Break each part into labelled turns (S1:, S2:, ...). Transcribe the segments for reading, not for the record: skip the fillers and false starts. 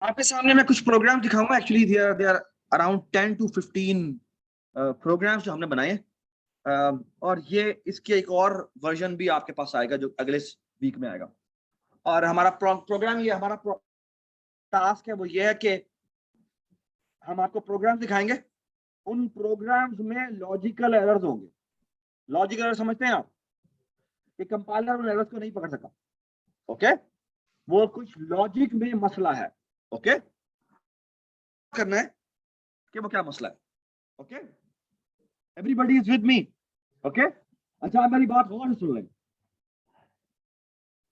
S1: आपके सामने मैं कुछ प्रोग्राम दिखाऊंगा। Actually they are around 10 to 15 programs जो हमने बनाए हैं। और ये इसके एक और वर्जन भी आपके पास आएगा जो अगले वीक में आएगा। और हमारा प्रोग्राम ये हमारा टास्क है वो ये है कि हम आपको प्रोग्राम दिखाएंगे। उन प्रोग्राम्स में लॉजिकल एरर्स होंगे। लॉजिकल एरर समझते हैं आप? कि कंपाइलर उन एरर्स को नहीं पकड़ सका। ओके, वो कुछ लॉजिक में मसला है। ओके, करना है कि वो क्या मसला है। Okay, everybody is with me? Okay, अच्छा आप मेरी बात गौर से सुन लें।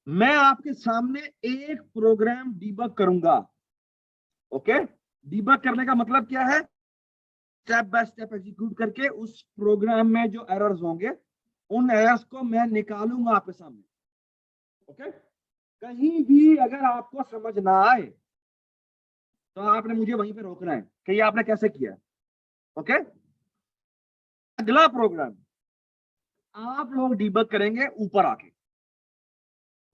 S1: मैं आपके सामने एक प्रोग्राम डीबग करूंगा। ओके, डीबग करने का मतलब क्या है? स्टेप बाय स्टेप एग्जीक्यूट करके उस प्रोग्राम में जो एरर्स होंगे उन एरर्स को मैं निकालूंगा आपके सामने। ओके, कहीं भी अगर आपको समझ ना आए तो आपने मुझे वहीं पे रोकना है कि ये आपने कैसे किया। ओके, अगला प्रोग्राम आप लोग डीबग करेंगे ऊपर आके।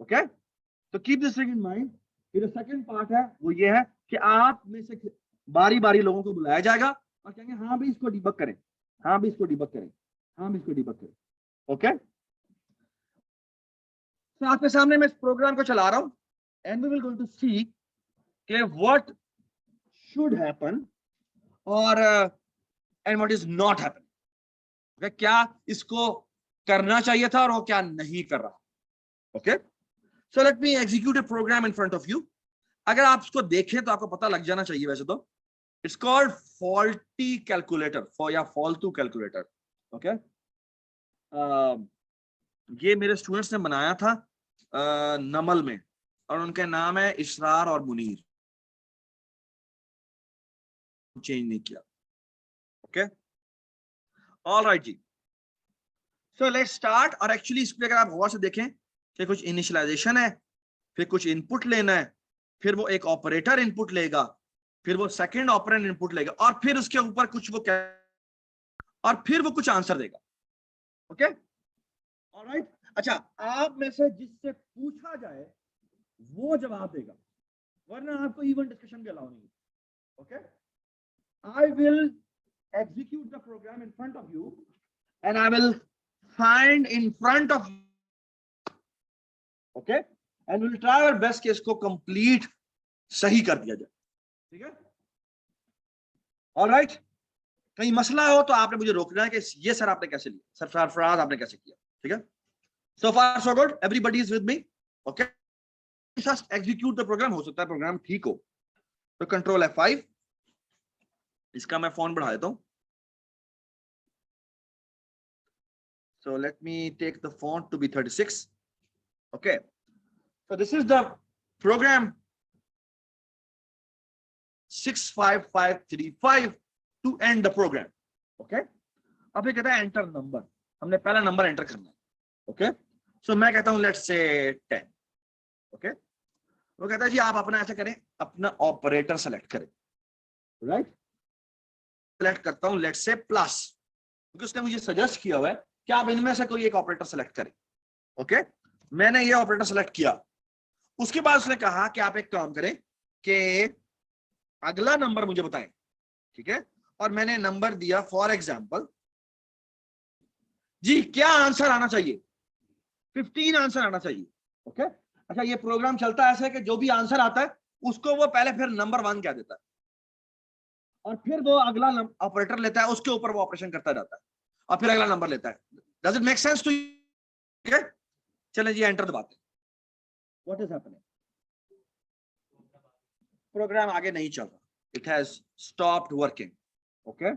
S1: ओके, तो keep this thing in mind. ये जो सेकंड पार्ट है वो ये है कि आप में से बारी बारी लोगों को बुलाया जाएगा और कहेंगे हाँ भी इसको डीबग करें, हाँ भी इसको डीबग करें, हाँ भी इसको डीबग करें। ओके, तो आपके सामने मैं इस प्रोग्राम को चला रहा हूं and we will going to see कि व्हाट शुड हैपन और and what is not happen. क्या इसको करना चाहिए था और वो क्या नहीं कर रहा। Okay, so let me execute a program in front of you. अगर आप इसको देखें तो आपको पता लग जाना चाहिए वैसे तो। इट्स कॉल्ड फॉल्टी कैलकुलेटर या फालतू कैलकुलेटर। ओके, ये मेरे स्टूडेंट्स ने बनाया था नमल में और उनके नाम है इशरार और मुनीर। चेंज नहीं किया। Okay, alright ji, so let's start. और एक्चुअली इसमें अगर आप गौर से देखें कि कुछ इनिशियलाइजेशन है, फिर कुछ इनपुट लेना है, फिर वो एक ऑपरेटर इनपुट लेगा, फिर वो सेकंड ऑपरेंड इनपुट लेगा और फिर उसके ऊपर कुछ वो और फिर वो कुछ आंसर देगा। Okay, alright. अच्छा, आप में से जिससे पूछा जाए वो जवाब देगा, वरना आपको इवन डिस्कशन भी अलाउ नहीं है। Okay, I will execute the program in front of you and I will find in front of you, okay, and we'll try our best कि इसको complete सही कर दिया जाए। ठीक है, ऑल राइट। कहीं मसला हो तो आपने मुझे रोकना है कि ये सर आपने कैसे लिया, सर सरफराज आपने कैसे किया। ठीक है, so far so good, everybody is with me? okay, just execute the program। हो सकता है प्रोग्राम ठीक हो तो कंट्रोल F5, इसका मैं फोन बढ़ा देता हूं। So let me take the font to be 36. Okay, so this is the program 65535 to end the program. Okay, अब ये कहता है एंटर नंबर, हमने पहला नंबर एंटर करना है। ओके, सो मैं कहता हूं लेट्स से 10। ओके, वो कहता है जी आप अपना ऐसा करें, अपना ऑपरेटर सेलेक्ट करें। राइट, सेलेक्ट करता हूं लेट्स से प्लस, क्योंकि उसने मुझे सजेस्ट किया हुआ है कि आप इनमें से कोई एक ऑपरेटर सेलेक्ट करें। ओके, मैंने ये ऑपरेटर सेलेक्ट किया। उसके बाद उसने कहा कि आप एक काम करें कि अगला नंबर मुझे बताएं। ठीक है, और मैंने नंबर दिया फॉर एग्जाम्पल जी क्या आंसर आना चाहिए, 15 आंसर आना चाहिए। ओके, अच्छा ये प्रोग्राम चलता है ऐसे कि जो भी आंसर आता है उसको वो पहले फिर नंबर 1 कह देता है और फिर वो अगला ऑपरेटर लेता है, उसके ऊपर वो ऑपरेशन करता जाता है और फिर अगला नंबर लेता है। Does it make sense to you? चलें जी एंटर दबाते हैं। What is happening? प्रोग्राम आगे नहीं चल रहा, it has stopped working. Okay,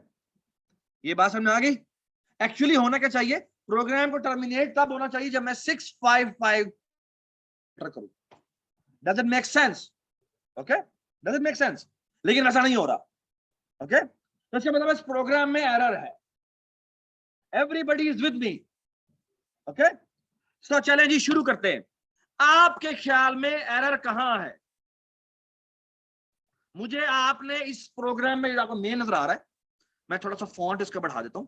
S1: ये बात समझ आ गई? एक्चुअली होना क्या चाहिए, प्रोग्राम को टर्मिनेट तब होना चाहिए जब मैं 655 करूं। Does it make sense? Okay, does it make sense? लेकिन ऐसा नहीं हो रहा। ओके, तो इसका मतलब इस प्रोग्राम में एरर है। Everybody is with me? Okay, so चलें जी शुरू करते हैं। आपके ख्याल में एरर कहां है? मुझे आपने इस प्रोग्राम में, आपको मेन नजर आ रहा है, मैं थोड़ा सा फॉन्ट इसका बढ़ा देता हूं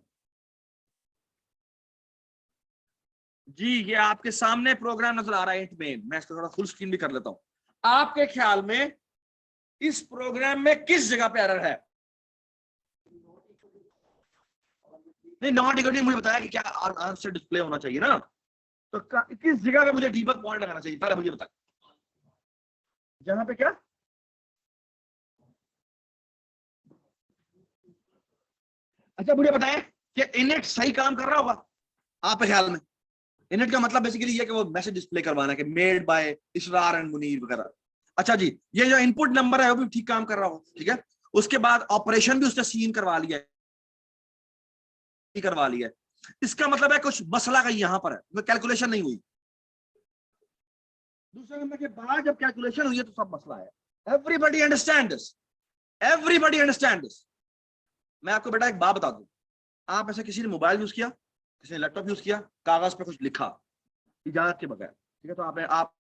S1: जी। ये आपके सामने प्रोग्राम नजर आ रहा है 8 में, मैं इसको थोड़ा फुल स्क्रीन भी कर लेता हूं। आपके ख्याल में इस प्रोग्राम में किस जगह पे एरर है? नहीं, नॉट इक्वल मुझे बताया कि क्या आंसर डिस्प्ले होना चाहिए ना, तो किस जगह पे मुझे डीबग पॉइंट लगाना चाहिए पहले मुझे बता। जहां पे क्या? अच्छा मुझे बताएं कि इनइट सही काम कर रहा होगा आपके ख्याल में? इनइट का मतलब बेसिकली ये कि वो मैसेज डिस्प्ले करवाना है कि made by Israr and Munir वगैरह। अच्छा जी, ये जो इनपुट नंबर है वो भी ठीक काम कर रहा होगा, ठीक है। उसके बाद ऑपरेशन भी उसने सीन करवा लिया है। इसका मतलब है कुछ मसला कहीं यहां पर है, कैलकुलेशन नहीं हुई। दूसरे नंबर के बाद जब कैलकुलेशन हुई है तो सब मसला है। Everybody understand this, everybody understand this. मैं आपको बेटा एक बात बता दूं, आप ऐसे किसी ने मोबाइल यूज किया, किसी ने लैपटॉप यूज किया, कागज पे कुछ लिखा इजाजत के बगैर, ठीक है, तो आप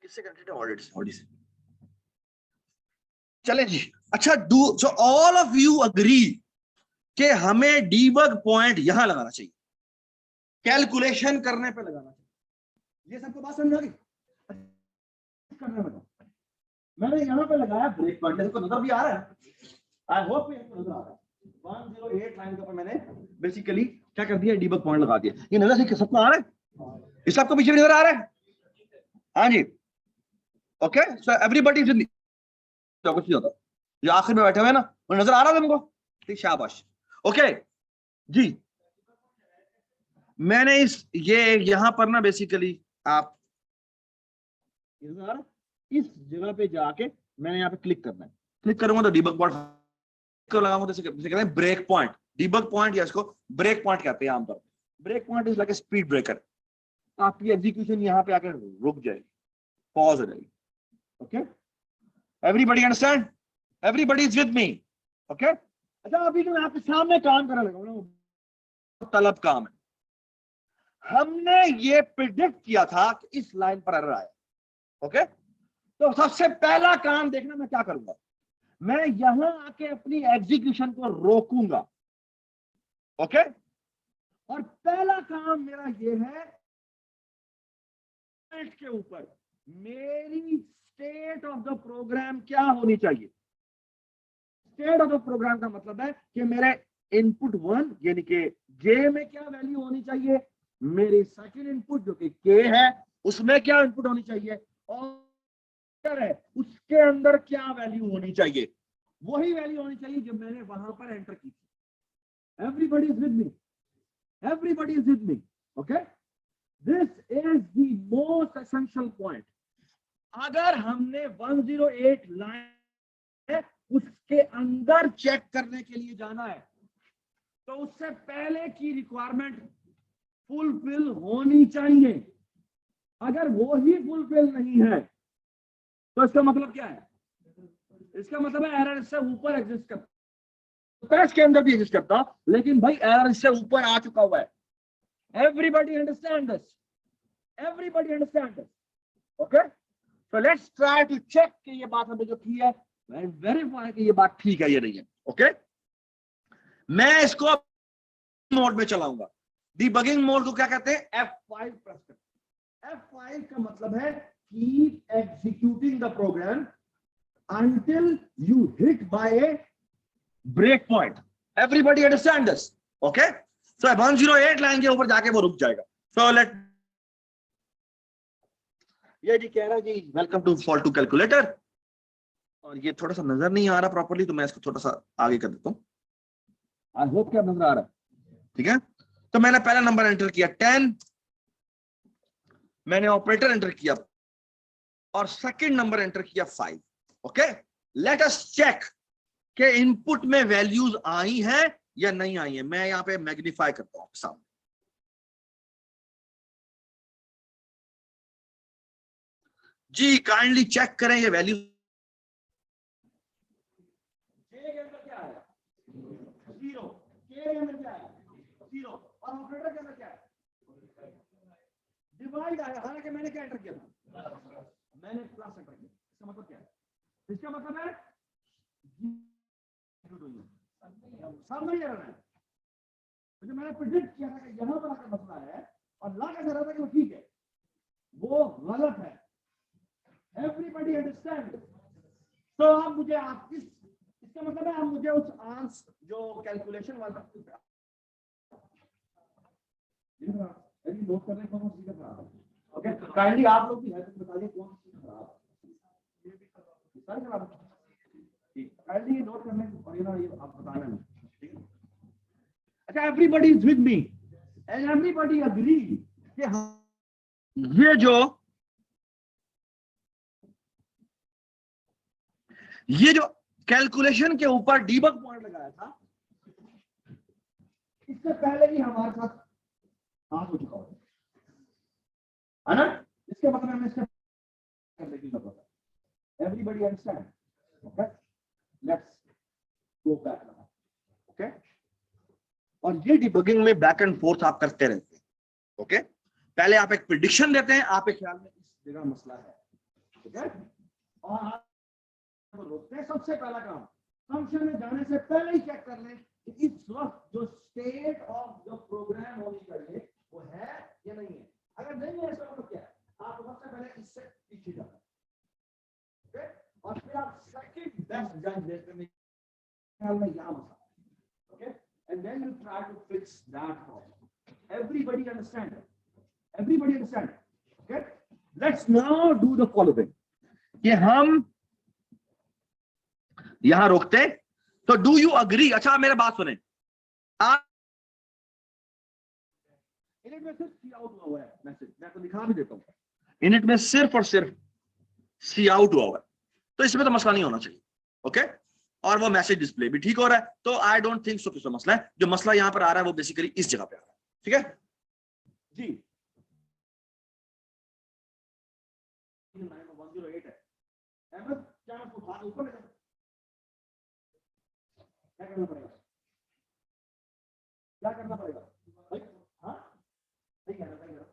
S1: किससे कनेक्टेड है? ऑडिट से। चले जी। अच्छा, do so all of you agree कि हमें डीबग पॉइंट यहां लगाना चाहिए, कैलकुलेशन करने पे लगाना चाहिए। ये सबको बात समझ आ गई? करने में मैंने यहाँ पे लगाया ब्रेक पॉइंट, इसको नजर भी आ रहा है? आई होप इसको नजर आ रहा है। 108 लाइन के ऊपर मैंने बेसिकली क्या कर दिया, डीबग पॉइंट लगा दिया। ये नजर से सबको आ रहा है? इस सबको पीछे नजर आ रहा है? हाँ जी, okay. So everybody is in, कुछ नहीं होता। जो आखिर में बैठे हुए हैं ना, वो नजर आ रहा है तुमको? ठीक, शाबाश। ओके जी, मैंने ये यहां पर ना बेसिकली आप इस जगह पे जाके मैंने यहाँ पे क्लिक करना है। क्लिक करूंगा तो डीबग पॉइंट को लगाऊंगा, तो कहते हैं ब्रेक पॉइंट। डीबग पॉइंट या इसको ब्रेक पॉइंट कहते हैं आमतौर पर। Break point is like a speed breaker. आपकी एग्जीक्यूशन यहाँ पे आकर रुक जाएगी, पॉज हो जाएगी। Okay, everybody understand? Everybody is with me? Okay. अच्छा, अभी जो मैं आपके सामने काम करने लगा ना, तलब काम है। हमने ये प्रिडिक्ट किया था कि इस लाइन पर एरर आया। ओके, तो सबसे पहला काम देखना मैं क्या करूंगा, मैं यहां आके अपनी एग्जीक्यूशन को रोकूंगा। ओके, और पहला काम मेरा ये है के ऊपर मेरी स्टेट ऑफ द प्रोग्राम क्या होनी चाहिए। स्टेट ऑफ द प्रोग्राम का मतलब है कि मेरे इनपुट 1 यानी कि जे में क्या वैल्यू होनी चाहिए, मेरी सेकंड इनपुट जो कि के है उसमें क्या इनपुट होनी चाहिए, और है उसके अंदर क्या वैल्यू होनी चाहिए। वही वैल्यू होनी चाहिए जो मैंने वहां पर एंटर की थी। Everybody is with me? Everybody is with me? Okay, this is the most essential point. अगर हमने 108 लाइन उसके अंदर चेक करने के लिए जाना है तो उससे पहले की रिक्वायरमेंट फुलफिल होनी चाहिए। अगर वो ही फुलफिल नहीं है तो इसका मतलब क्या है? इसका मतलब है एरर इससे ऊपर एग्जिस्ट करता है, इसके अंदर भी एग्जिस्ट करता, लेकिन भाई एरर इससे ऊपर आ चुका हुआ है। Everybody understand this? Everybody understand this? Okay, so let's try to check कि ये बात हमने जो की है वेरीफाई कि ये बात ठीक है या नहीं है। ओके, मैं इसको मोड में चलाऊंगा। डीबगिंग मोड को क्या कहते हैं? F5 प्रेस करते। F5 का मतलब है keep executing the program until you hit by a break point. Everybody understand this? Okay, so 108 line के ऊपर जाके वो रुक जाएगा। So let ये जी कह रहा है जी welcome to fall to calculator, और ये थोड़ा सा नजर नहीं आ रहा प्रॉपर्ली तो मैं इसको थोड़ा सा आगे कर देता हूँ। आई होप क्या नजर आ रहा है? ठीक है, तो मैंने पहला नंबर एंटर किया 10, मैंने ऑपरेटर एंटर किया और सेकंड नंबर एंटर किया 5। ओके, लेट अस चेक के इनपुट में वैल्यूज आई हैं या नहीं आई हैं। मैं यहां पे मैग्नीफाई करता हूं सामने। जी काइंडली चेक करें ये वैल्यू क्या है, 0, के के अंदर क्या है 0, और ऑपरेटर के अंदर क्या है, डिवाइड आया, हालांकि मैंने क्या एंटर किया था, मैंने प्लस एंटर किया। इसका मतलब क्या है? इसका मतलब है सब नहीं रहा है, तो मैंने प्रेडिक्ट किया था कि यहाँ पर आकर मसला है और ला के रहा था कि वो ठीक है, वो गलत है। Everybody understand? तो आप मुझे आप किस, इसका मतलब है आप मुझे उस आंसर जो कैलकुलेशन वाला नोट करने कौन सी चीज खराब है। ओके, काइंडली आप लोग की हेल्प बताइए कौन सी चीज खराब है। सारी खराब है, ठीक, काइंडली नोट करने और ये आप बताना है, ठीक है। अच्छा, everybody is with me and everybody agree कि हाँ ये जो कैलकुलेशन के ऊपर डीबग पॉइंट लगाया था, इससे पहले ही हमारे साथ हाथ हो चुका है ना। इसके मतलब हमें इसका करने की जरूरत है। Everybody understand? Okay, let's go back now. Okay, और ये डिबगिंग में बैक एंड फोर्थ आप करते रहते हैं। ओके, पहले आप एक प्रेडिक्शन देते हैं, आपके ख्याल में इस जगह मसला है, ठीक है, और आप रोकते हैं। सबसे पहला काम, फंक्शन में जाने से पहले ही चेक कर लें कि इस वक्त जो स्टेट ऑफ जो प्रोग्राम होनी चाहिए वो है या नहीं है। अगर नहीं है इसका मतलब क्या है, आप सबसे पहले इससे पीछे जाते हैं, और फिर आप सेकंड बेस्ट जज देते हैं ख्याल में यहां मसला, okay, and then you try to fix that problem. Everybody understand? Everybody understand? Okay, let's now do the following कि हम यहां रोकते, तो डू यू अग्री? अच्छा मेरे बात सुने, आप इनिट में सिर्फ सी आउट हुआ है मैसेज, मैं तो दिखा भी देता हूं, इनिट में सिर्फ और सिर्फ सी आउट हुआ है, तो इसमें तो मसला नहीं होना चाहिए। ओके, और वो मैसेज डिस्प्ले भी ठीक हो रहा है, तो आई डोंट थिंक सो किसका मसला है। जो मसला यहां पर आ रहा है वो बेसिकली इस जगह पे आ रहा है, ठीक है जी। 108 है, अहमद क्या मैं ऊपर ले जाऊं? क्या करना पड़ेगा, क्या करना पड़ेगा भाई? हाँ, नहीं करना,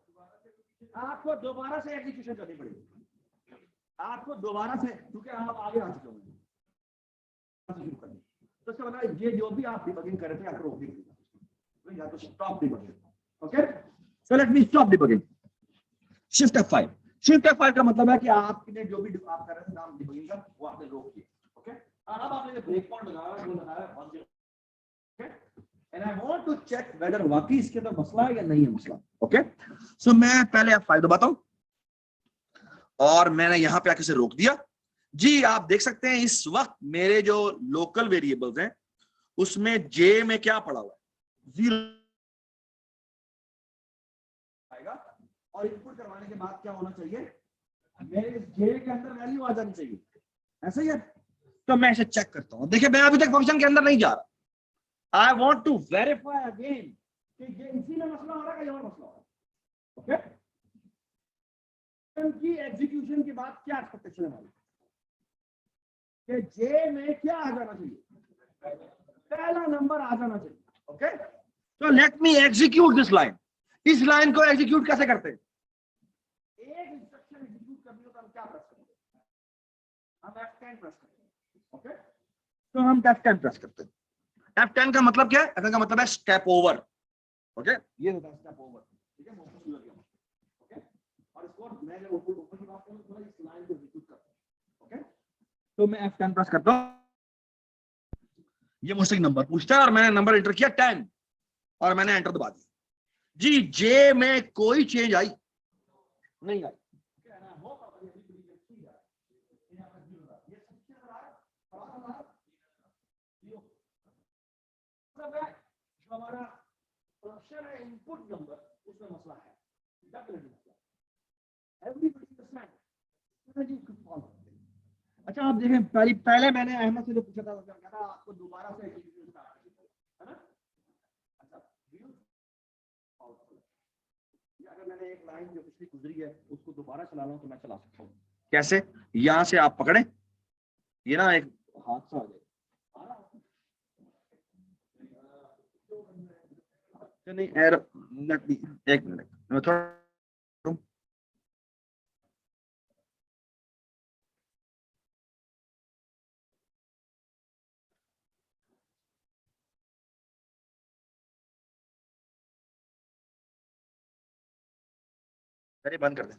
S1: आपको दोबारा से एग्जीक्यूशन करनी पड़ेगी, आपको दोबारा से, क्योंकि आप आगे आ चुके होंगे, तो इसका मतलब ये जो भी आप डिबगिंग कर रहे थे आपको रोक दी, या तो stop debugging. Okay, so let me stop debugging, shift F5। Shift F5 का मतलब है कि आपने जो भी आप कर रहे थे नाम डिबगिंग का, वो आपने रोक दिया। ओके, और अब आपने ब्रेक पॉइंट लगाया, वो लगाया 10, okay, and I want to check whether वाकई इसके अंदर मसला है या नहीं है मसला। ओके, सो मैं पहले F5 दबाता हूं और मैंने यहां पे आके से रोक दिया जी। आप देख सकते हैं इस वक्त मेरे जो लोकल वेरिएबल्स हैं उसमें जे में क्या पड़ा हुआ है, 0 आएगा, और इनपुट करवाने के बाद क्या होना चाहिए, मेरे इस जे के अंदर वैल्यू आ जानी चाहिए, ऐसा ही है। तो मैं इसे चेक करता हूं, देखिए मैं अभी तक फंक्शन के अंदर नहीं जा रहा, I want to verify again कि ये इसी में मसला हो रहा है या और मसला हो रहा है। ओके, की एग्जीक्यूशन के बाद क्या एक्सपेक्टेशन है हमारी कि जे में क्या आ जाना चाहिए, पहला नंबर आ जाना चाहिए। ओके, तो let me execute this line. इस लाइन को एग्जीक्यूट कैसे करते हैं, एक इंस्ट्रक्शन एग्जीक्यूट करनी हो तो हम क्या प्रेस करते हैं, हम F10 प्रेस करते हैं। ओके, तो हम F10 प्रेस करते हैं। F10 का मतलब क्या है, F10 का मतलब है स्टेप ओवर। ओके, ये होता है स्टेप ओवर, ठीक है, ओके, और इसको मैं जब ऊपर की बात करूं थोड़ा इस लाइन को एग्जीक्यूट करता हूं। ओके, तो मैं F10 प्रेस करता हूं, ये मुझसे नंबर पूछता है और मैंने नंबर एंटर किया 10 और मैंने एंटर दबा दिया जी। जे में कोई चेंज आई नहीं आई, जो हमारा फंक्शन है इनपुट नंबर, उसमें मसला है, डेफिनेटली मसला। Everybody understand? अच्छा आप देखें, पहले मैंने अहमद से जो पूछा था क्या था, आपको दोबारा से एग्जीक्यूशन स्टार्ट करना है ना। अच्छा, अगर मैंने एक लाइन जो पिछली गुजरी है उसको दोबारा चला रहा हूं तो मैं चला सकता हूँ, कैसे, यहां से आप पकड़े, ये ना एक हादसा आ जाए, नहीं एक मिनट मैं थोड़ा अरे बंद कर दे।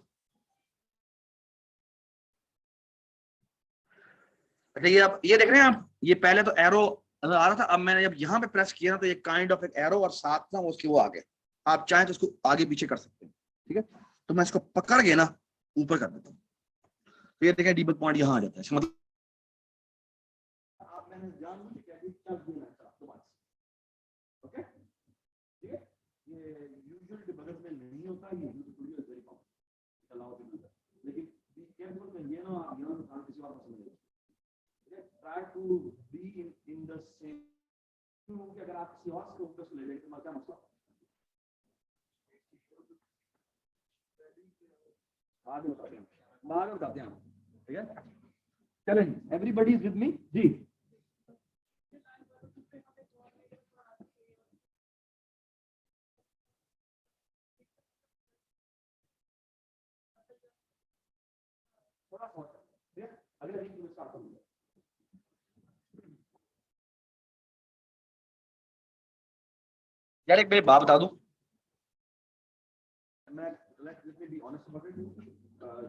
S1: अच्छा ये आप ये देख रहे हैं आप, ये पहले तो एरो आ रहा था, अब मैंने जब यहाँ पे प्रेस किया ना तो ये काइंड ऑफ एक एरो और साथ ना उसके वो आगे, आप चाहें तो उसको आगे पीछे कर सकते हैं। ठीक है, तो मैं इसको पकड़ के ना ऊपर कर देता हूँ, तो ये देखें डीबग पॉइंट यहाँ आ जाता है। इसका मतलब आप मैंने जानबूझ के कैसे चल देना चाहता हूं। ओके, ठीक है, ये यूजुअली डिबगर में नहीं होता, ये usually very common allow to do that, लेकिन बी केयरफुल कि ये ना आप यहाँ से किसी और को समझ, try to be in the same, क्योंकि अगर आप किसी और से फोकस ले लेंगे तो क्या मसला, बाद में बताते हैं। ठीक है, चलें, एवरीबॉडी इज विद मी जी। थोड़ा सा अगले दिन स्टार्ट करूंगा। यार एक मेरी बात बता दूं, मैं let me be honest about it,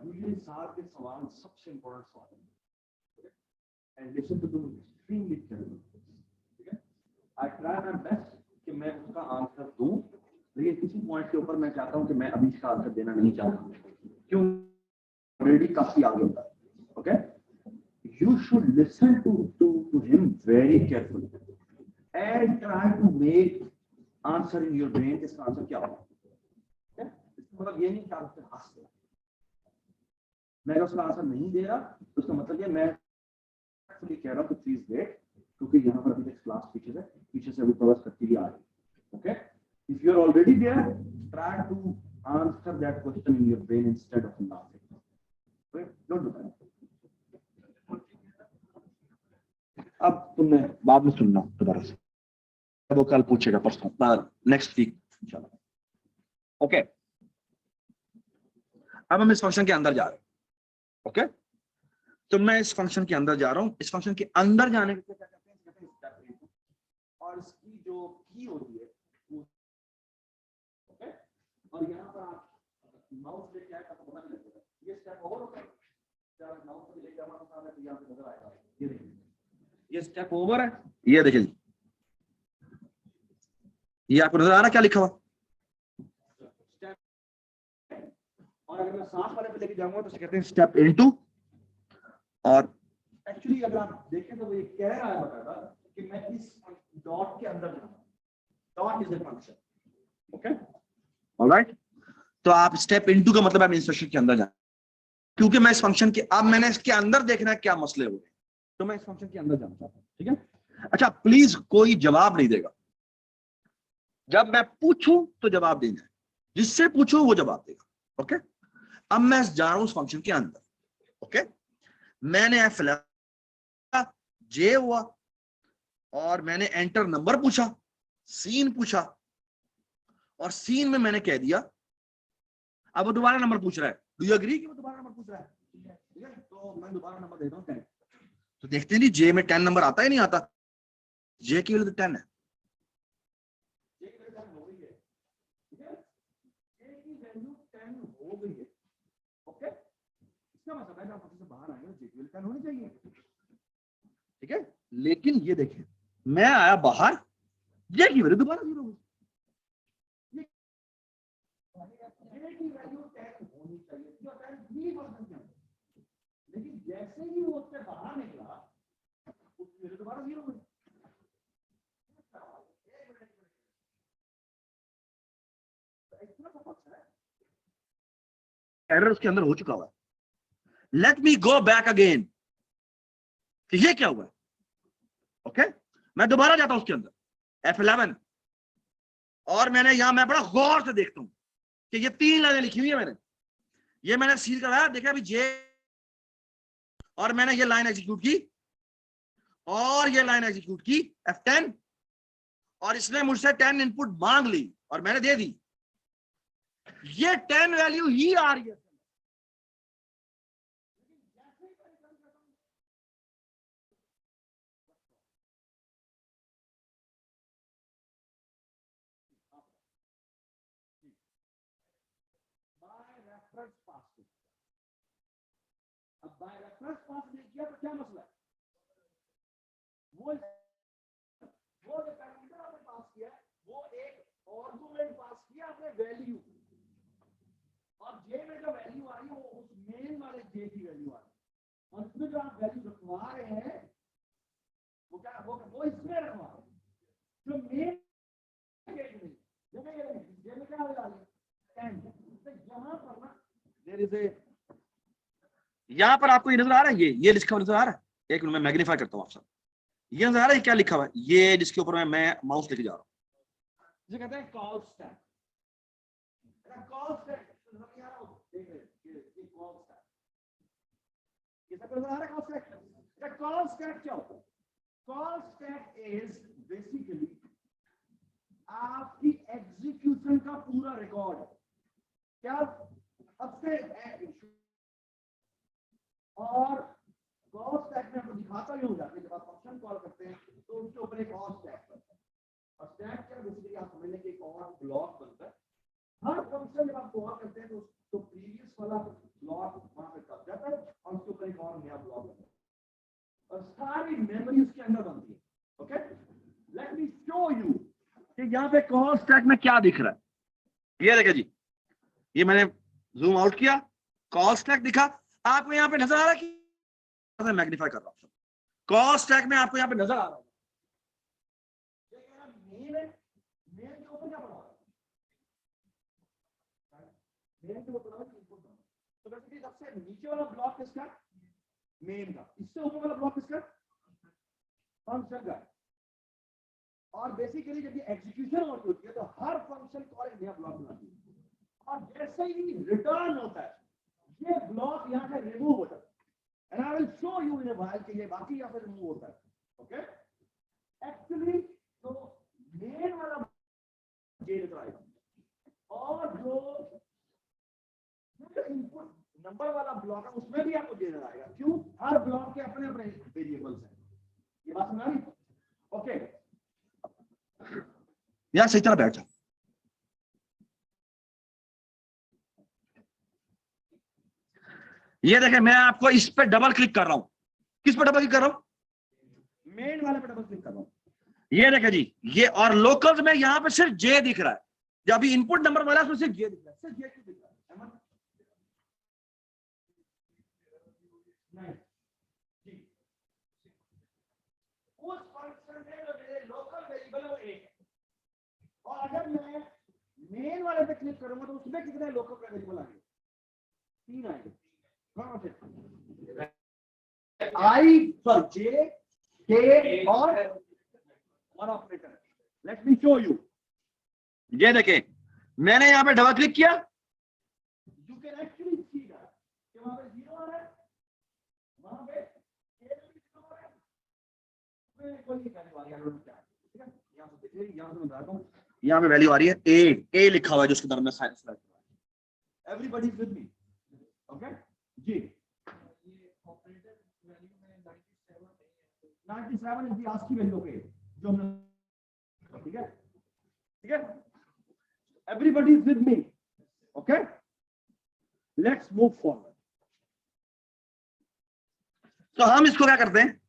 S1: usually सार के सवाल सबसे इंपॉर्टेंट सवाल है, and listen to them extremely carefully. ठीक है, आई ट्राई माय बेस्ट कि मैं उसका आंसर दूं, लेकिन किसी पॉइंट के ऊपर मैं चाहता हूं कि मैं अभी इसका आंसर देना नहीं चाहता, क्यों, ऑलरेडी काफी आगे होता है। Okay, you should listen to him very carefully and try to make answer in your brain कि इसका आंसर क्या होगा। मतलब ये नहीं कि आप हंस दे, मैं अगर उसका आंसर नहीं दे रहा तो उसका मतलब ये मैं कह रहा हूँ कि प्लीज वेट, क्योंकि यहाँ पर अभी तक क्लास पीछे से अभी कवर करती हुई आ रही। Okay, if you are already there, try to answer that question in your brain instead of laughing. Don't do that. अब तुमने बाद में सुनना दोबारा से, वो कल पूछेगा परसों नेक्स्ट वीक इंशाल्लाह। ओके, अब हम इस फंक्शन के अंदर जा रहे हैं। ओके, तो मैं इस फंक्शन के अंदर जा रहा हूं। इस फंक्शन के अंदर जाने के क्या कहते हैं, और इसकी जो की होती है वो, ओके, और यहाँ पर आप माउस लेके आए तो पता नहीं लगेगा, ये स्टेप ओवर होता है, जब माउस से लेके हमारे सामने तो यहाँ पे नजर आएगा, ये देखिए ये स्टेप ओवर है, ये देखिए ये आपको नजर आ रहा है क्या लिखा हुआ, और अगर मैं साथ वाले पे लेके जाऊंगा तो कहते हैं स्टेप इनटू, और एक्चुअली अगर आप देखें तो वो ये कह रहा है बताता कि मैं इस डॉट के अंदर जाऊंगा, dot is a function. Okay, alright, तो आप स्टेप इनटू का मतलब आप इंस्ट्रक्शन के अंदर जाए, क्योंकि मैं इस फंक्शन के, अब मैंने इसके अंदर देखना है क्या मसले हो रहे हैं, तो मैं इस फंक्शन के अंदर जाना चाहता हूं। ठीक है, अच्छा प्लीज कोई जवाब नहीं देगा, जब मैं पूछूं तो जवाब देना है, जिससे पूछूं वो जवाब देगा। ओके, अब मैं जा रहा हूं उस फंक्शन के अंदर। ओके, मैंने एफ जे हुआ और मैंने एंटर नंबर पूछा, सीन पूछा, और सीन में मैंने कह दिया, अब वो दोबारा नंबर पूछ रहा है, डू यू एग्री कि वो दोबारा नंबर पूछ रहा है, ठीक है, तो मैं दोबारा नंबर देता हूं 10। तो देखते हैं जी जे में 10 नंबर आता है नहीं आता, जे की वैल्यू 10 है, जे की वैल्यू 10 हो गई है, ठीक है, जे की वैल्यू 10 हो गई है। ओके, इसका मतलब है आप से बाहर आएंगे जे की वैल्यू 10 होनी चाहिए। ठीक है, लेकिन ये देखिए मैं आया बाहर, जे की वैल्यू दोबारा 0 हो, जे की वैल्यू 10 होनी चाहिए, जो 10 3% लेकिन जैसे ही वो उससे बाहर निकला उसकी वैल्यू दोबारा 0 हुई। एरर उसके अंदर हो चुका हुआ है, लेट मी गो बैक अगेन, ये क्या हुआ है। ओके, मैं दोबारा जाता हूं उसके अंदर F11, और मैंने यहां, मैं बड़ा गौर से देखता हूं कि ये 3 लाइनें लिखी हुई है, ये मैंने सील कराया, देखा अभी जे, और मैंने ये लाइन एग्जीक्यूट की, और ये लाइन एग्जीक्यूट की F10, और इसने मुझसे 10 इनपुट मांग ली और मैंने दे दी, ये 10 वैल्यू ही आ रही है। रेफरेंस पास किया। अब बाय रेफरेंस पास नहीं किया तो क्या मसला है? वो जो पैरामीटर आपने पास किया है वो एक आर्गुमेंट पास किया आपने वैल्यू, और जे में जो वैल्यू आ रही है वो उस मेन वाले जे की वैल्यू आ रही है, और इसमें जो आप वैल्यू रखवा रहे हैं वो क्या वो इसमें रखवा रहे हैं जो मेन जे में क्या आ रही है 10। तो यहाँ पर ना देयर इज ए, यहाँ पर आपको ये नजर आ रहा है, ये लिखा हुआ नजर आ रहा है, एक मिनट मैं मैग्नीफाई करता हूँ आप सब, ये नजर आ रहा है क्या लिखा हुआ है, ये जिसके ऊपर मैं माउस लेके जा रहा हूँ, जिसे कहते हैं कॉल स्टैक। कॉल स्टैक देख रहे हैं, ये कॉल स्टैक, ये सब नजर आ रहा है कॉल स्टैक। कॉल स्टैक क्या होता है? कॉल स्टैक इज बेसिकली आपकी एग्जीक्यूशन का पूरा रिकॉर्ड है। क्या अब से और कॉल स्टैक में आपको दिखाता ही होगा कि जब आप फंक्शन कॉल करते हैं तो उसके ऊपर एक और स्टैक बनता है, और स्टैक क्या बेसिकली आप समझ लें कि एक और ब्लॉक बनता है। हर फंक्शन जब आप कॉल करते हैं तो प्रीवियस वाला ब्लॉक वहां पे कट जाता है और उसके ऊपर एक और नया ब्लॉक बनता है, और सारी मेमोरी उसके अंदर बनती है। Okay, let me show you कि यहाँ पे कॉल स्टैक में क्या दिख रहा है। ये देखिए जी, ये मैंने जूम आउट किया, कॉल स्टैक दिखा आपको, यहाँ पे नजर आ रहा है कि मैग्नीफाई कर रहा हूं, कॉल स्टैक में आपको यहाँ पे नजर आ रहा है मेन है, मेन के ऊपर क्या पड़ा है, मेन के ऊपर इनपुट। तो बेसिकली सबसे नीचे वाला ब्लॉक किसका? मेन का। इससे ऊपर वाला ब्लॉक किसका? फंक्शन का। और बेसिकली जब ये एग्जीक्यूशन होती है तो हर फंक्शन कॉल एक नया ब्लॉक बनाती है, और जैसे ही रिटर्न होता है ये ब्लॉक यहाँ से रिमूव होता है, and I will show you in a while कि ये बाकी यहाँ से रिमूव होता है। ओके, एक्चुअली तो मेन वाला जे लिख रहा है, और जो इनपुट नंबर वाला ब्लॉक है उसमें भी आपको जे नजर आएगा। क्यों? हर ब्लॉक के अपने अपने वेरिएबल्स हैं। ये बात समझ आ रही? ओके, यार सही तरह बैठ जाओ। ये देखें, मैं आपको इस पे डबल क्लिक कर रहा हूं। किस पे डबल क्लिक कर रहा हूं? मेन वाले पे डबल क्लिक कर रहा हूं। ये देखें जी, ये और लोकल्स में यहाँ पे सिर्फ जे दिख रहा है, जब अभी इनपुट नंबर वाला उसमें सिर्फ जे दिख रहा है, सिर्फ जे क्यों दिख रहा है? नहीं जी, उस फंक्शन में जो मेरे लोकल वेरिएबल है वो एक है, और अगर मैं मेन वाले पे क्लिक करूंगा तो उसमें कितने लोकल वेरिएबल आएंगे? 3 आएंगे। आई फॉर जे, के और one operator. Let me show you. ये देखें, मैंने यहाँ पे डबल क्लिक किया, you can actually see that कि वहां पे 0 आ रहा है, वहां पे के भी 0 आ रहा है, कोई नहीं कहने वाली है। ठीक है, यहाँ से देखिए, यहाँ से मैं बताता हूँ, यहाँ पे वैल्यू आ रही है ए लिखा हुआ है जो उसके अंदर में साइन सेलेक्ट हुआ है। Everybody is with me? Okay जी, ये ऑपरेटर वैल्यू में 97 is the ASCII value. Okay, जो हमने, ठीक है, ठीक है, everybody is with me? Okay, let's move forward. तो हम इसको क्या करते हैं?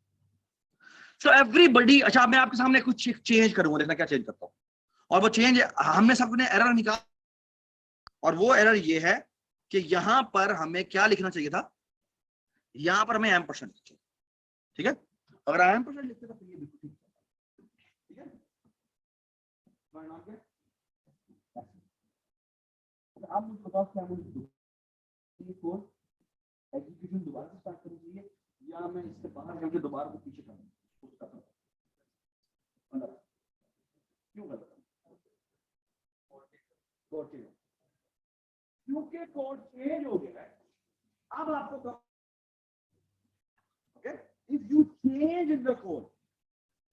S1: सो एवरीबॉडी, अच्छा मैं आपके सामने कुछ चेंज करूंगा, देखना क्या चेंज करता हूं। और वो चेंज हमने सबने एरर निकाला, और वो एरर ये है कि यहां पर हमें क्या लिखना चाहिए था, यहां पर हमें एम्परसेंड लिखना चाहिए। ठीक है, अगर एम्परसेंड लिखते तो ये बिल्कुल ठीक है। आप मुझे बताओ क्या मुझे कोड एग्जीक्यूशन दोबारा से स्टार्ट करनी चाहिए या मैं इससे बाहर जाके दोबारा से पीछे करूं? क्यों गलत? क्योंकि कोड चेंज हो गया है। अब आपको okay, if you change in the code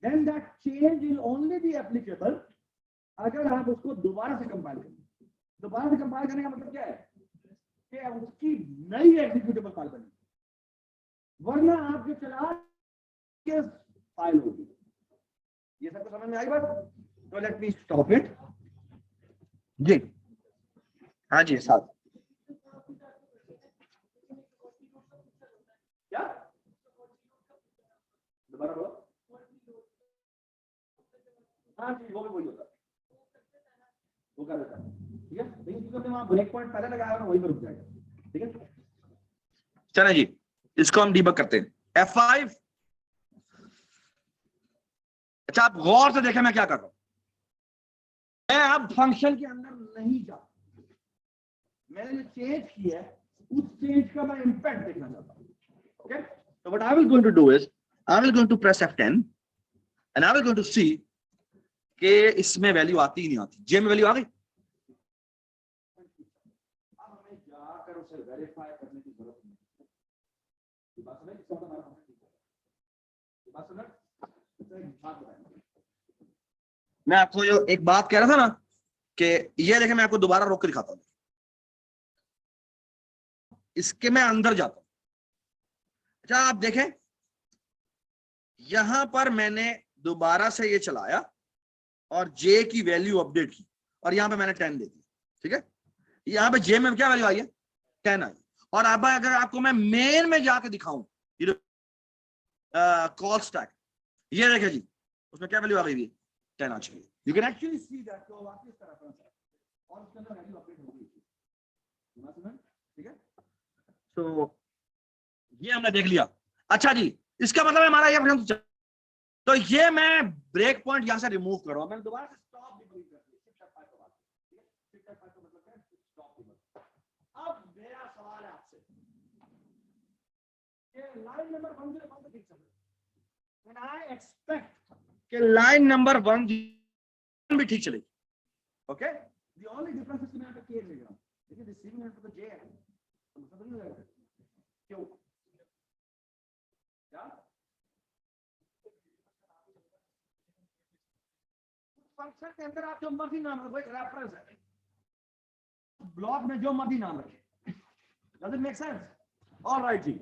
S1: then that change will only be applicable अगर आप उसको दोबारा से कंपाइल करें। दोबारा से कंपाइल करने का मतलब क्या है कि उसकी नई एग्जीक्यूटेबल फाइल बनेगी, वरना आप जो चला के फाइल होगी। ये सबको समझ में आई बात? तो लेट मी स्टॉप इट जी। हाँ जी साहब, ब्रेक पॉइंट पहले लगाया ना वही पर रुक जाएगा। ठीक है, चलें जी, इसको हम डीबग करते हैं। F5। अच्छा, आप गौर से देखें मैं क्या कर रहा हूं। मैं अब फंक्शन के अंदर नहीं जा, मैंने जो चेंज किया है उस चेंज का मैं इंपैक्ट देखना चाहता हूं। Okay, so what I will going to do is I will going to press F10 and I will going to see कि इसमें वैल्यू आती ही नहीं आती। जे में वैल्यू आ गई, अब हमें जाकर उसे वेरीफाई करने की जरूरत नहीं है। मैं आपको जो एक बात कह रहा था ना कि ये देखें, मैं आपको दोबारा रोक के दिखाता हूं। इसके मैं अंदर जाता हूं। अच्छा, आप देखें यहां पर मैंने दोबारा से ये चलाया और जे की वैल्यू अपडेट की और यहां पे मैंने 10 दे दी। ठीक है, यहां पे जे में क्या वैल्यू आई है, 10 आई। और अब अगर आपको मैं मेन में जाके दिखाऊं कॉल स्टैक, ये देखें जी, उसमें क्या वैल्यू आ गई है, 10 आ चुकी है। You can actually see that तो वाकई इस तरह का और उसके अंदर वैल्यू अपडेट हो गई। ठीक है, तो ये हमने देख लिया। अच्छा जी, इसका मतलब हमारा ये फंक्शन, तो ये मैं ब्रेक पॉइंट यहां से रिमूव कर रहा हूं। मैंने दोबारा से स्टॉप डिबगिंग कर दी। अब मेरा सवाल है आपसे, कि लाइन नंबर 101 पे ठीक चल रहा है, and I expect कि लाइन नंबर 1 भी ठीक चलेगी। Okay, the only difference is कि मैं यहां पे के ले रहा हूं, लेकिन रिसीविंग एंड पे तो जे है, तो मतलब नहीं लग रहा क्यों, क्या फंक्शन के अंदर आप जो मर्जी नाम रखो, एक रेफरेंस है, ब्लॉक में जो मर्जी नाम रखे। Does it make sense? Alright जी,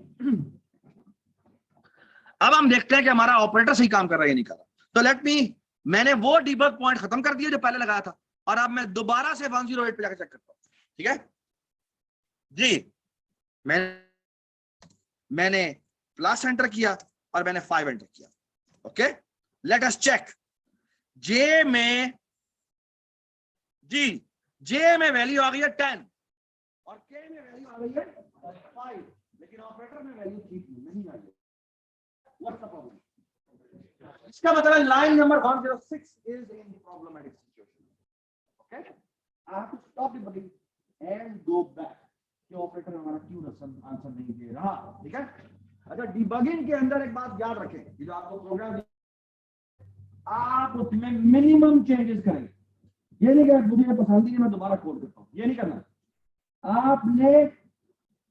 S1: अब हम देखते हैं कि हमारा ऑपरेटर सही काम कर रहा है या नहीं कर रहा। तो लेट मी, मैंने वो डीबग पॉइंट खत्म कर दिया जो पहले लगाया था, और अब मैं दोबारा से 108 पे जाकर चेक करता हूं। ठीक है जी, मैंने प्लस एंटर किया और मैंने 5 एंटर किया। Okay, let us check. J में जी, जे में वैल्यू आ गई है 10 और के में वैल्यू आ गई है 5, लेकिन ऑपरेटर में वैल्यू ठीक नहीं आई है। What's the problem? इसका मतलब line number 106 is in problematic situation. Okay, I have to stop debugging and go back कि ऑपरेटर हमारा क्यों आंसर नहीं दे रहा। ठीक है, अच्छा, डिबगिंग के अंदर एक बात याद रखें, जो आपको प्रोग्राम आप उसमें मिनिमम चेंजेस करें। ये नहीं कि मुझे पसंद ही मैं दोबारा कोड करता हूं, ये नहीं करना। आपने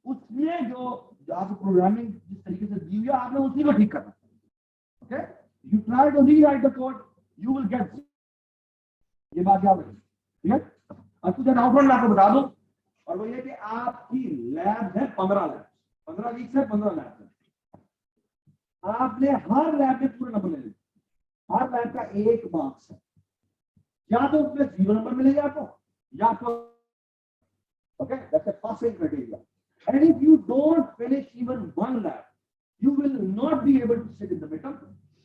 S1: उसमें जो आपको प्रोग्रामिंग जिस तरीके से दी हुई है, आपने उसी को ठीक करना। Okay, you try to rewrite the code, you will get, ये बात याद रखें। ठीक है, अब कुछ डाउट मैं आपको बता दूं, और वो ये कि आपकी लैब है 15 लैब, 15 वीक से 15 लैब है। आपने हर लैब में पूरे नंबर लेने, हर लैब का 1 मार्क्स है, या तो उसमें 0 नंबर मिलेगा आपको, या तो okay, that's a passing criteria. And if you don't finish even one lab, you will not be able to sit in the midterm.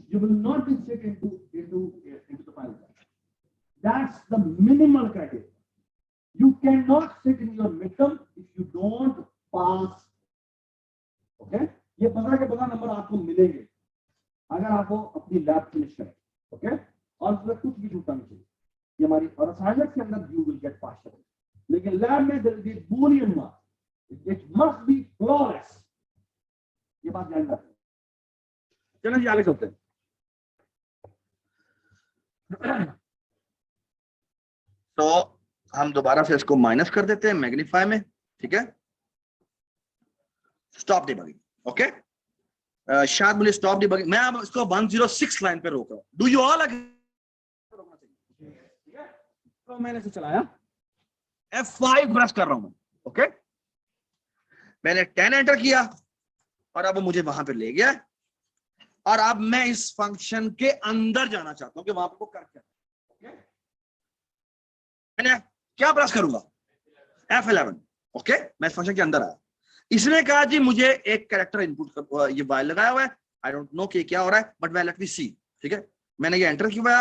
S1: You will not be sit into the final lab. That's the minimal criteria. You cannot sit in your midterm if you don't pass. Okay? ये 15 के 15 number आपको मिलेंगे अगर आपको अपनी lab finish करें। Okay, और उसमें कुछ भी छूटना नहीं चाहिए। ये हमारी और असाइनमेंट के अंदर यू विल गेट पास, लेकिन लैब में there is Boolean marks, it must be flawless। ये बात ध्यान रखें। चलो जी, आगे चलते हैं। तो हम दोबारा से इसको माइनस कर देते हैं मैग्नीफाई में। ठीक है, स्टॉप डिबगिंग। ओके, शायद मुझे स्टॉप डिबगिंग, मैं अब इसको 106 लाइन पे रोक रहा हूं। डू यू ऑल रोकना चाहिए? ठीक है, तो मैंने इसे चलाया, F5 प्रेस कर रहा हूं मैं। ओके, मैंने 10 एंटर किया और अब मुझे वहां पे ले गया, और अब मैं इस फंक्शन के अंदर जाना चाहता हूं कि वहां पे वो कर क्या। ओके, मैंने क्या प्रेस करूंगा, F11। ओके, मैं इस फंक्शन के अंदर आया। इसने कहा जी मुझे एक कैरेक्टर इनपुट, ये वाइल लगाया हुआ है, आई डोंट नो कि क्या हो रहा है, बट वेल लेट मी सी। ठीक है, मैंने ये एंटर किया,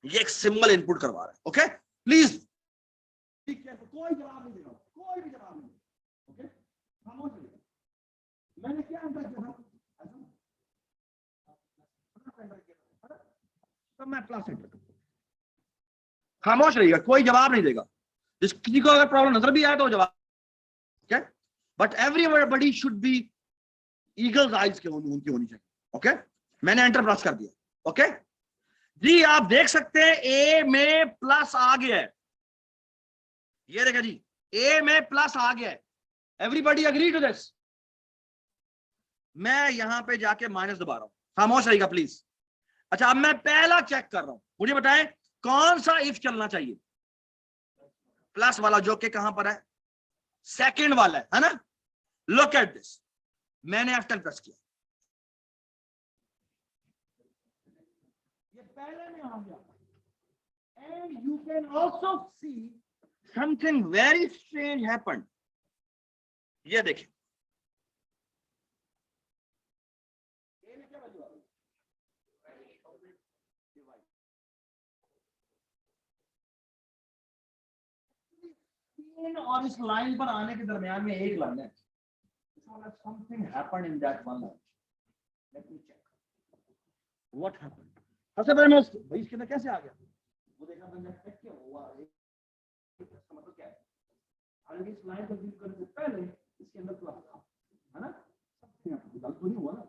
S1: ये एक सिंबल इनपुट करवा रहा है। ओके, प्लीज ठीक है, कोई जवाब नहीं देगा, कोई भी जवाब नहीं देगा। ओके, खामोश रहिएगा। मैंने क्या एंटर किया था, तो मैं प्लस एंटर करूंगा। खामोश रहिएगा, कोई जवाब नहीं देगा। जिस किसी को अगर प्रॉब्लम नजर भी आए तो जवाब, okay, but everybody should be eagles eyes के उनकी होनी चाहिए। ओके, मैंने एंटर प्लस कर दिया। ओके जी, आप देख सकते हैं ए में प्लस आ गया है, ये देखा जी, ए में प्लस आ गया है। Everybody agree to this? मैं यहां पे जाके माइनस दबा रहा हूं, खामोश रहेगा प्लीज। अच्छा, अब मैं पहला चेक कर रहा हूं, मुझे बताएं कौन सा इफ चलना चाहिए? प्लस वाला, जो कि कहां पर है, सेकंड वाला है ना। लुक एट दिस, मैंने F10 प्रेस किया, ये पहले में आ गया। And you can also see something very strange happened. ये देखिए, और इस लाइन पर आने के दरमियान में एक लाइन है। Something happened in that one line. Let me check. What happened? सबसे पहले मैं भाई इसके अंदर कैसे आ गया वो देखना, मैंने चेक किया हुआ इसका मतलब क्या है। हालांकि इस लाइन को यूज करने से पहले इसके अंदर प्लस था, है ना, गलत तो नहीं हुआ ना,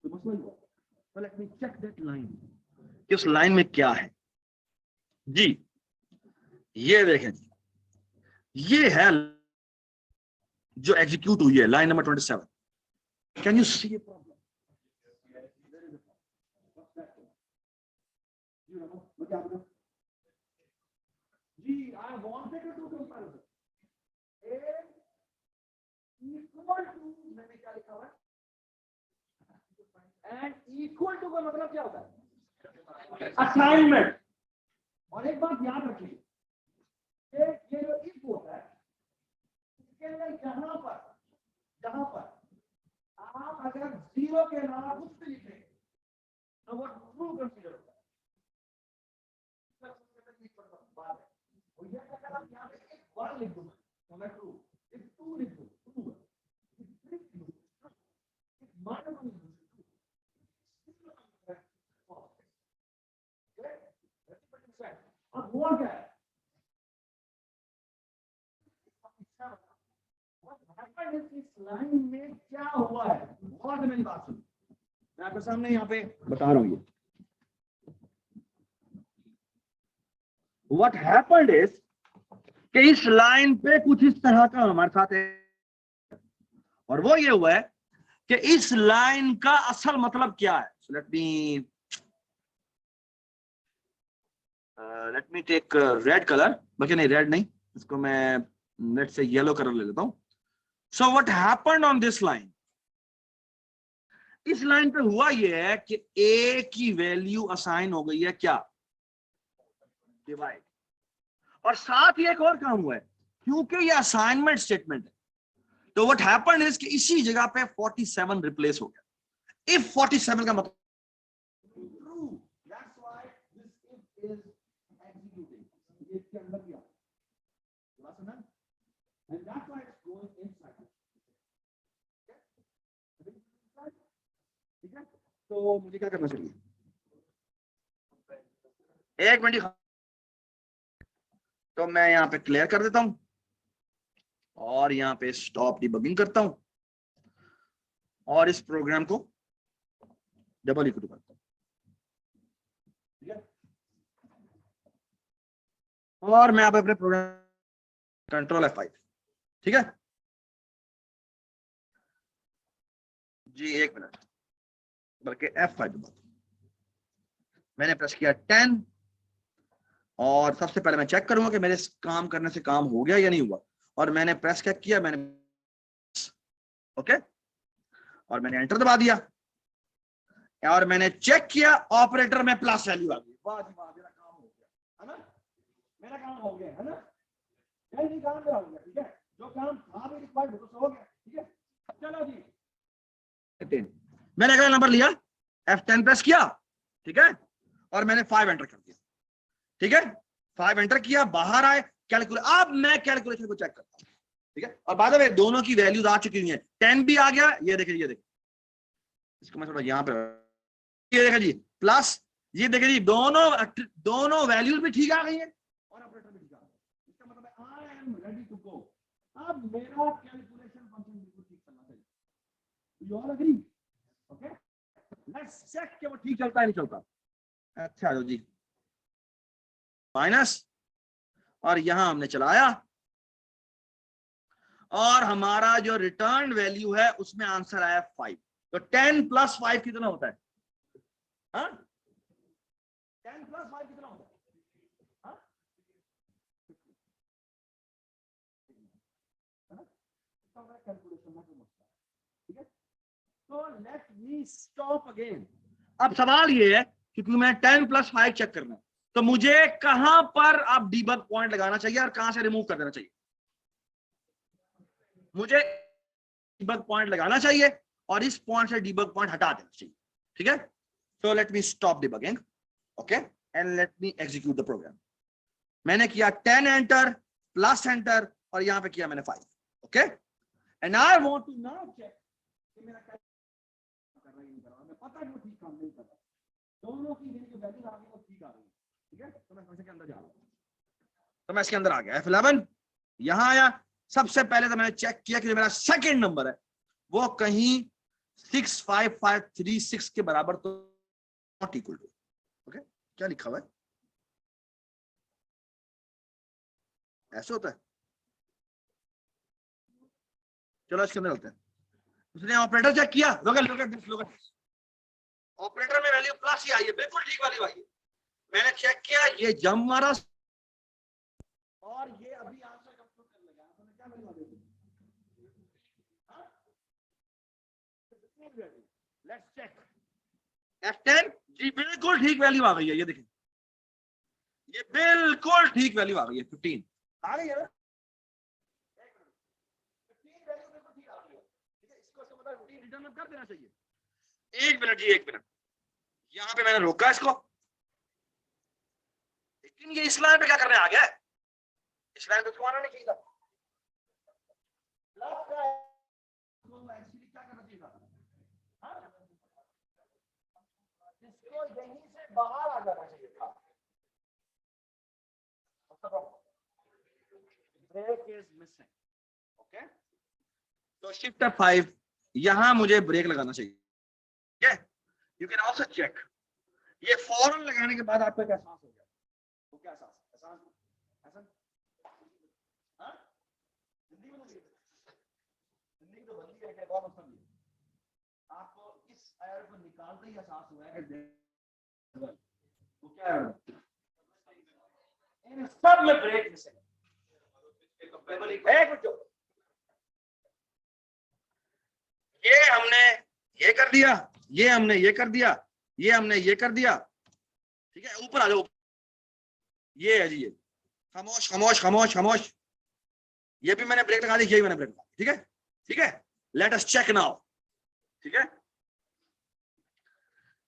S1: तो मसला ही हुआ। तो let me check that line, कि उस लाइन में क्या है जी। ये देखें जी, ये है जो एग्जीक्यूट हुई है, line number 27। Can you see a problem? जी, I wanted to do comparison. A equal to, मैंने क्या लिखा हुआ है, एंड इक्वल टू का मतलब क्या होता है? असाइनमेंट। और एक बात याद रखिए, ये जो इफ होता है, इसके अंदर जहां पर आप अगर 0 के अलावा कुछ भी लिखें तो वो ट्रू कंसीडर होता है। और ये अगर आप यहाँ पे एक वर्ड लिख दूंगा तो मैं ट्रू, इफ 2 लिख दूं ट्रू, इफ 3 लिख दूं इफ माइनस लिख दूं अब हुआ क्या है? इस लाइन में क्या हुआ है, बहुत मेरी बात सुन, मैं आपके सामने यहाँ पे बता रहा हूँ। ये व्हाट हैपेंड इज कि इस लाइन पे कुछ इस तरह का हमारे साथ है, और वो ये हुआ है कि इस लाइन का असल मतलब क्या है। Let me take red colour, बल्कि नहीं रेड नहीं, इसको मैं लेट से येलो कलर ले लेता हूं। So what happened on this line, इस लाइन पे हुआ ये है कि ए की वैल्यू असाइन हो गई है क्या, डिवाइड, और साथ ही एक और काम हुआ है, क्योंकि ये असाइनमेंट स्टेटमेंट है तो व्हाट हैपेंड इज कि इसी जगह पे 47 रिप्लेस हो गया। इफ 47 का मतलब true, that's why this if is executing, ये इसके अंदर गया, सुना, and that's why it's going inside. ठीक है, तो मुझे क्या करना चाहिए, एक मिनट, तो मैं यहाँ पे क्लियर कर देता हूं और यहाँ पे स्टॉप डिबगिंग करता हूं और इस प्रोग्राम को डबल इक्वल करता हूं, ठीक है। और मैं आप अपने प्रोग्राम कंट्रोल F5, ठीक है जी, एक मिनट, बल्कि F5 दबाता हूं। मैंने प्रेस किया 10 और सबसे पहले मैं चेक करूंगा कि मेरे काम करने से काम हो गया या नहीं हुआ, और मैंने प्रेस क्या किया, मैंने ओके, और मैंने एंटर दबा दिया और मैंने चेक किया, ऑपरेटर में प्लस वैल्यू आ गई। वाह जी वाह, मेरा काम हो गया, है ना, मेरा काम हो गया, है ना, यही काम मेरा हो गया, ठीक है, जो काम था भी रिक्वायर्ड तो हो गया, ठीक है। चलो जी, मैंने अगला नंबर लिया, F10 प्रेस किया, ठीक है, और मैंने 5 एंटर कर दिया, ठीक है, 5 एंटर किया, बाहर आए, कैलकुलेट, अब मैं कैलकुलेशन को चेक करता हूं, ठीक है। और बाद में दोनों की वैल्यूज आ चुकी हुई है, 10 भी आ गया, ये देखिए, ये देखिए, इसको मैं थोड़ा यहाँ पे, ये देखिए जी प्लस, ये देखिए जी दोनों वैल्यूज भी ठीक आ गई है और ऑपरेटर भी ठीक आ गया। इसका मतलब है I am ready to go. अब मेरा कैलकुलेशन फंक्शन बिल्कुल ठीक चलना चाहिए। You all agree? Okay, let's check कि वो ठीक चलता है नहीं चलता। अच्छा जी, माइनस, और यहां हमने चलाया और हमारा जो रिटर्न वैल्यू है उसमें आंसर आया 5। तो 10 + 5 कितना होता है? हाँ, 10 + 5 कितना होता है? हाँ? कैलकुलेशन में ठीक है। तो लेट मी स्टॉप अगेन। अब सवाल ये है, क्योंकि मैं 10 + 5 चेक करना है, तो मुझे कहां पर अब डीबग पॉइंट लगाना चाहिए और कहां से रिमूव कर देना चाहिए? मुझे डीबग पॉइंट लगाना चाहिए और इस पॉइंट से डीबग पॉइंट हटा देना चाहिए, ठीक है। So let me stop debugging, okay, and let me execute the program. मैंने किया 10 एंटर प्लस एंटर और यहां पे किया मैंने 5, okay, and I want to now check कि मेरा क्या कर रहा है, नहीं कर रहा, मैं पता नहीं ठीक काम नहीं कर रहा, दोनों की जो वैल्यू आ गई वो ठीक आ रही है, ठीक है। तो मैं फंक्शन के अंदर जा रहा हूं, तो मैं इसके अंदर आ गया, F11 यहां आया। सबसे पहले तो मैंने चेक किया कि जो मेरा सेकंड नंबर है वो कहीं 65536 के बराबर तो नॉट इक्वल टू, ओके। क्या लिखा हुआ है? ऐसे होता है, चलो इसके अंदर चलते हैं। उसने ऑपरेटर चेक किया, ऑपरेटर में वैल्यू प्लस ही आई है, बिल्कुल ठीक वैल्यू आई है। मैंने चेक किया, ये जम मारा और ये अभी आंसर कंप्यूट कर लेगा, तो क्या वैल्यू आ गई? Let's check. F10 जी बिल्कुल ठीक वैल्यू आ गई है, ये देखिए, ये बिल्कुल ठीक वैल्यू आ गई है, 15 आ गई है ना, 15 वैल्यू बिल्कुल ठीक आ गई है, ठीक है। इसको इसका मतलब 15 रिटर्न कर देना चाहिए। एक मिनट जी, एक मिनट, यहां पे मैंने रोका इसको, लेकिन ये इस लाइन पे क्या करने आ गया? इस लाइन पे तो आना नहीं चाहिए था, एक्चुअली क्या करना चाहिए था, इसको यहीं से बाहर आ जाना चाहिए था। Break is missing, okay. तो शिफ्ट F5, यहां मुझे ब्रेक लगाना चाहिए, ठीक है। यू कैन आल्सो चेक, ये फौरन लगाने के बाद आपको क्या एहसास हो गया? वो क्या एहसास? एहसास एहसास हाँ, जिंदगी में जिंदगी तो बदली है, बहुत मतलब आपको इस एरर को निकालते ही एहसास हुआ है कि वो क्या है, इन सब में ब्रेक मिसिंग। एक मिनट, ये हमने ये कर दिया, ये हमने ये कर दिया, ये हमने ये कर दिया, ठीक है। ऊपर आ जाओ, ये है जी, ये खामोश खामोश खामोश खामोश, ये भी मैंने ब्रेक लगा दी, ये भी मैंने ब्रेक लगा दी, ठीक है, ठीक है। लेट अस चेक नाउ, ठीक है।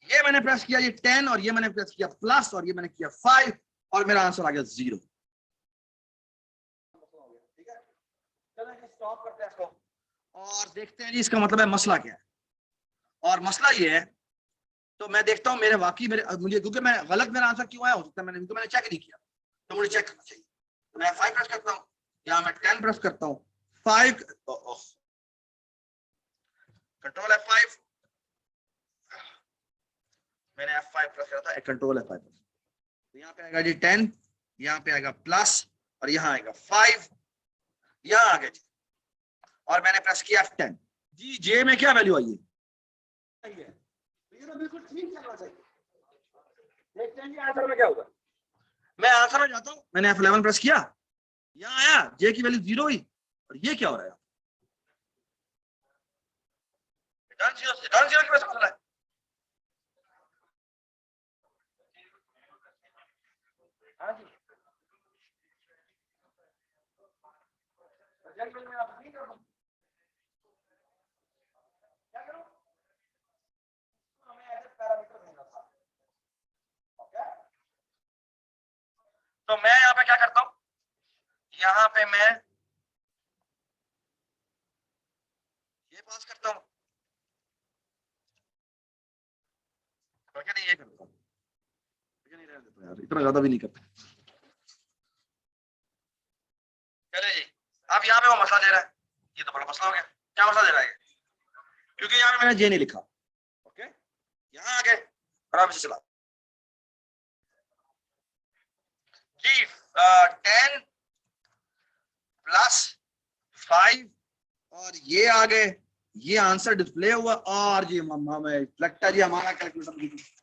S1: ये मैंने प्रेस किया, ये 10, और ये मैंने प्रेस किया प्लस, और ये मैंने किया 5, और मेरा आंसर आ गया 0, ठीक है। चलो स्टॉप करते हैं इसको और देखते हैं जी इसका मतलब है मसला क्या है। और मसला ये है, तो मैं देखता हूं मेरे वाकई मेरे मुझे, क्योंकि मैं गलत मेरा आंसर क्यों आया, हो सकता है मैंने चेक नहीं किया, तो मुझे चेक करना चाहिए। तो मैं 5 प्रेस करता हूं या मैं 10 प्रेस करता हूं, 5 कंट्रोल F5, मैंने F5 प्रेस करा था, कंट्रोल F5, तो यहाँ पे आएगा जी 10, यहाँ पे आएगा प्लस, और यहाँ आएगा 5, यहाँ आ गया जी, और मैंने प्रेस किया F10 जी। जे में क्या वैल्यू आई है? ये तो बिल्कुल ठीक चलना चाहिए। देखते हैं जी आंसर में क्या होगा। मैं आंसर में जाता हूँ, मैंने F11 प्रेस किया, यहाँ आया जे की वैल्यू 0 हुई, और ये क्या हो रहा है? रिटर्न जीरो की वजह से मसला है। हाँ जी, क्या करूं? हमें एज पैरामीटर देना था, ओके। तो मैं यहाँ पे क्या करता हूँ, मैं ये पास करता हूँ, क्या नहीं ये करता हूँ, नहीं रहने देता यार, इतना ज्यादा भी नहीं करता। चले जी, अब यहाँ पे वो मसला दे रहा है, ये तो बड़ा मसला हो गया। क्या मसला दे रहा है? क्योंकि यहाँ पे मैंने जे नहीं लिखा। ओके, यहाँ आगे आराम से चला जी। 10 + 5 और ये आगे ये आंसर डिस्प्ले हुआ, और जी मम्मा में लगता है जी हमारा कैलकुलेटर